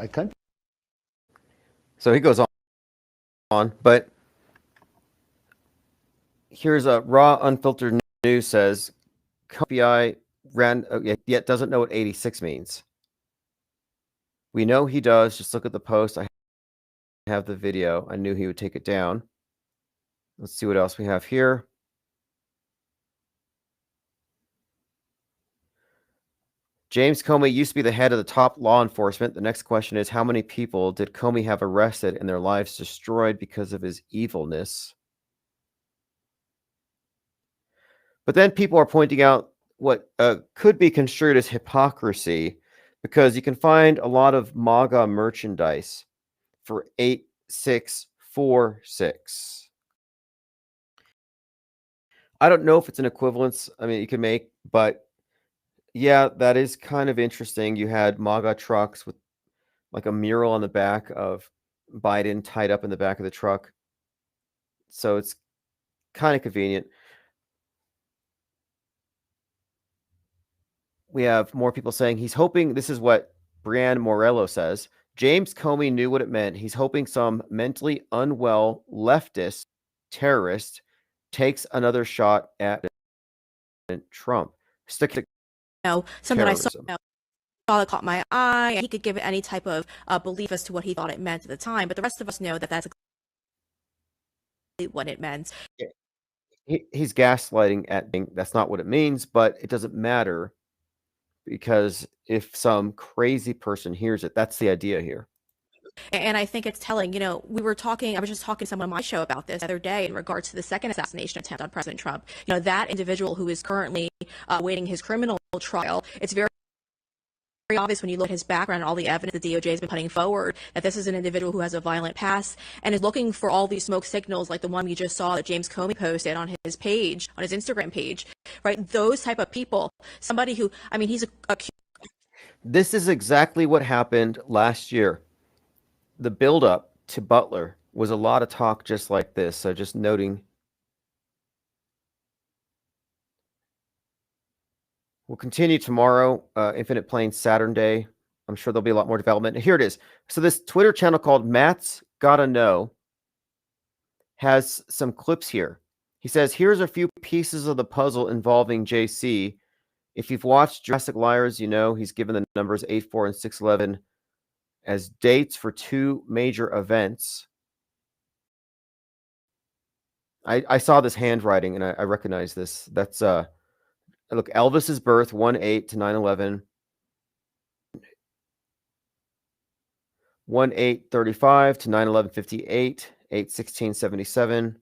So he goes on, but here's a raw, unfiltered news says, FBI yet doesn't know what 86 means. We know he does. Just look at the post. I have the video. I knew he would take it down. Let's see what else we have here. James Comey used to be the head of the top law enforcement. The next question is, how many people did Comey have arrested and their lives destroyed because of his evilness? But then people are pointing out what could be construed as hypocrisy, because you can find a lot of MAGA merchandise for 8646. I don't know if it's an equivalence. I mean, you can make, but yeah, that is kind of interesting. You had MAGA trucks with like a mural on the back of Biden tied up in the back of the truck. So it's kind of convenient. We have more people saying he's hoping, this is what Brianne Morello says, James Comey knew what it meant. He's hoping some mentally unwell leftist terrorist takes another shot at Trump. Something I saw that caught my eye. He could give it any type of belief as to what he thought it meant at the time, but the rest of us know that that's exactly what it meant. he's gaslighting at being, that's not what it means, but it doesn't matter because if some crazy person hears it, that's the idea here. And I think it's telling, I was just talking to someone on my show about this the other day in regards to the second assassination attempt on President Trump. That individual who is currently awaiting his criminal trial, it's very obvious when you look at his background and all the evidence the DOJ has been putting forward that this is an individual who has a violent past and is looking for all these smoke signals like the one we just saw that James Comey posted on his page, on his Instagram page, right? Those type of people, somebody who, he's a This is exactly what happened last year. The buildup to Butler was a lot of talk just like this. So just noting. We'll continue tomorrow. Infinite Plains Saturday. I'm sure there'll be a lot more development. Here it is. So this Twitter channel called Matt's Gotta Know has some clips here. He says, here's a few pieces of the puzzle involving JC. If you've watched Jurassic Liars, he's given the numbers 8/4 and 6/11 as dates for two major events. I saw this handwriting and I recognize this. That's look, Elvis's birth 1/8 to 9/11. 1/8/35 to 9/11/58, 8/16/77.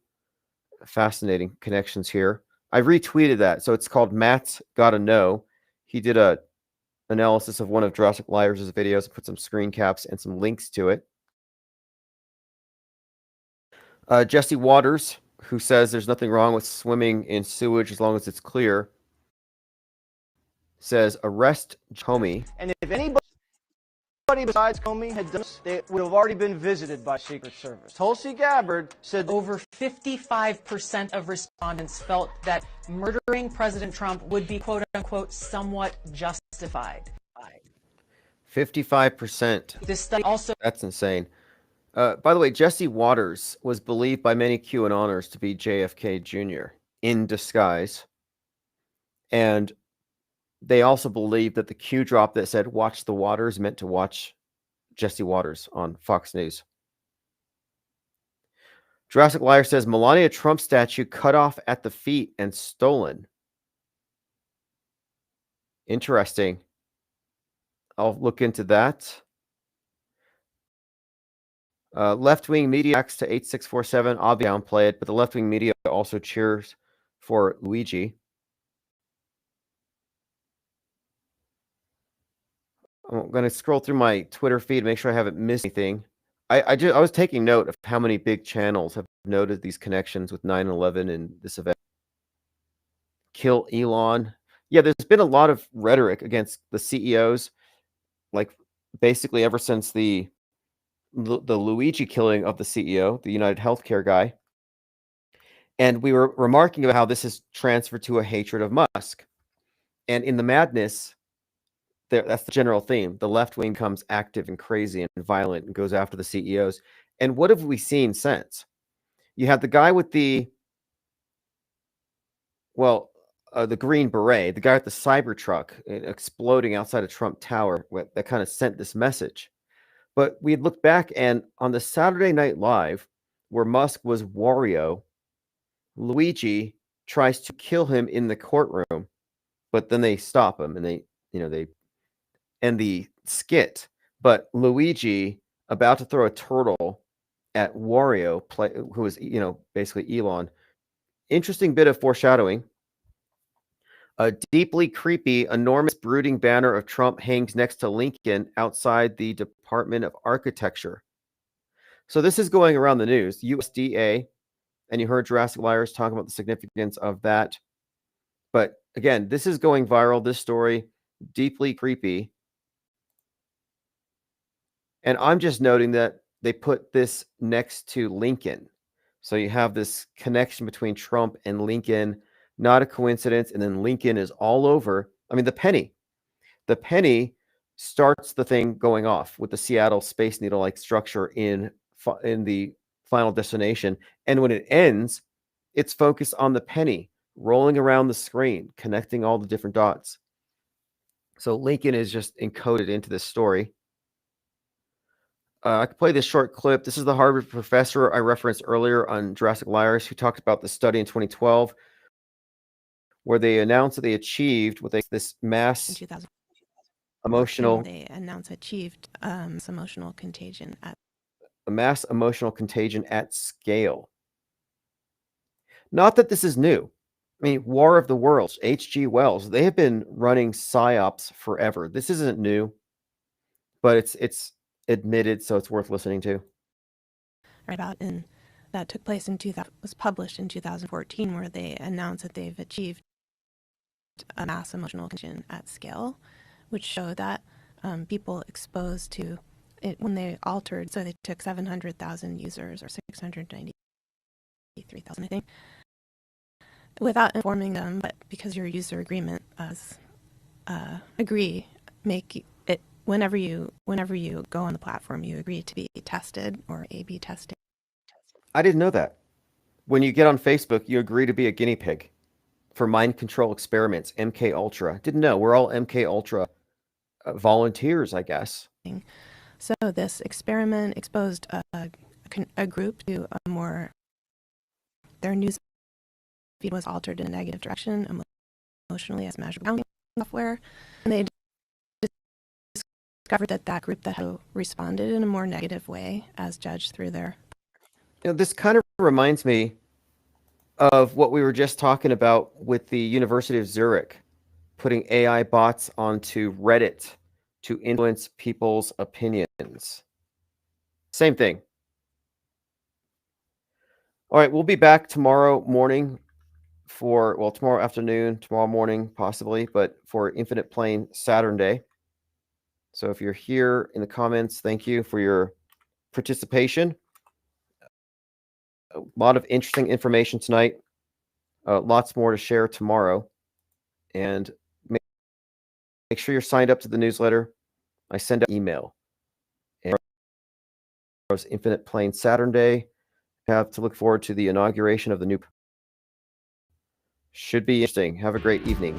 Fascinating connections here. I retweeted that. So it's called Matt's Gotta Know. He did a analysis of one of Jurassic Liars' videos and put some screen caps and some links to it. Jesse Waters, who says there's nothing wrong with swimming in sewage as long as it's clear, says arrest Comey. And if anybody besides Comey had done this, they would have already been visited by Secret Service. Tulsi Gabbard said over 55% of respondents felt that murdering President Trump would be quote unquote somewhat justified. 55%. This study also. That's insane. By the way, Jesse Waters was believed by many QAnoners to be JFK Jr. in disguise. And they also believed that the Q drop that said watch the waters meant to watch Jesse Waters on Fox News. Jurassic Liar says Melania Trump statue cut off at the feet and stolen. Interesting. I'll look into that. Left-wing media acts to 8647. Obviously, downplay it, but the left-wing media also cheers for Luigi. I'm going to scroll through my Twitter feed, make sure I haven't missed anything. I was taking note of how many big channels have noted these connections with 9/11 and this event. Kill Elon. Yeah, there's been a lot of rhetoric against the CEOs, like basically ever since the Luigi killing of the CEO, the United Healthcare guy. And we were remarking about how this has transferred to a hatred of Musk. And in the madness, that's the general theme. The left wing becomes active and crazy and violent and goes after the CEOs. And what have we seen since? You had the guy with the Green Beret, the guy with the Cybertruck exploding outside of Trump Tower that kind of sent this message. But we had looked back, and on the Saturday Night Live, where Musk was Wario, Luigi tries to kill him in the courtroom, but then they stop him and they end the skit. But Luigi about to throw a turtle at Wario, who was basically Elon. Interesting bit of foreshadowing. A deeply creepy, enormous, brooding banner of Trump hangs next to Lincoln outside the Department of Architecture. So this is going around the news. USDA, and you heard Jurassic Liars talk about the significance of that. But again, this is going viral. This story, deeply creepy. And I'm just noting that they put this next to Lincoln. So you have this connection between Trump and Lincoln. Not a coincidence. And then Lincoln is all over. I mean, the penny starts the thing going off with the Seattle Space Needle-like structure in the Final Destination. And when it ends, it's focused on the penny rolling around the screen, connecting all the different dots. So Lincoln is just encoded into this story. I could play this short clip. This is the Harvard professor I referenced earlier on Jurassic Liars, who talked about the study in 2012 where they announced that they achieved what this mass in 2000. emotional They announced achieved emotional contagion at a mass emotional contagion at scale. Not that this is new. I mean, War of the Worlds, H.G. Wells, they have been running psyops forever. This isn't new, but it's admitted, so it's worth listening to. right about in that took place in 2000 was published in 2014, where they announced that they've achieved a mass emotional contagion at scale, which show that people exposed to it when they altered, so they took 700,000 users or 693,000, I think, without informing them, but because your user agreement agree, make it whenever you go on the platform, you agree to be tested or A/B tested. I didn't know that. When you get on Facebook, you agree to be a guinea pig for mind control experiments, MK Ultra. Didn't know. We're all MK Ultra volunteers, I guess. So this experiment exposed a group to a more, their news feed was altered in a negative direction emotionally as measured by software, and they discovered that group that had responded in a more negative way as judged through their. This kind of reminds me of what we were just talking about with the University of Zurich, putting AI bots onto Reddit to influence people's opinions. Same thing. All right, we'll be back tomorrow morning tomorrow afternoon, tomorrow morning, possibly, but for Infinite Plane Saturday. So if you're here in the comments, thank you for your participation. A lot of interesting information tonight. Lots more to share tomorrow. And make sure you're signed up to the newsletter. I send out email. And Infinite Plane Saturday. Have to look forward to the inauguration of the new. Should be interesting. Have a great evening.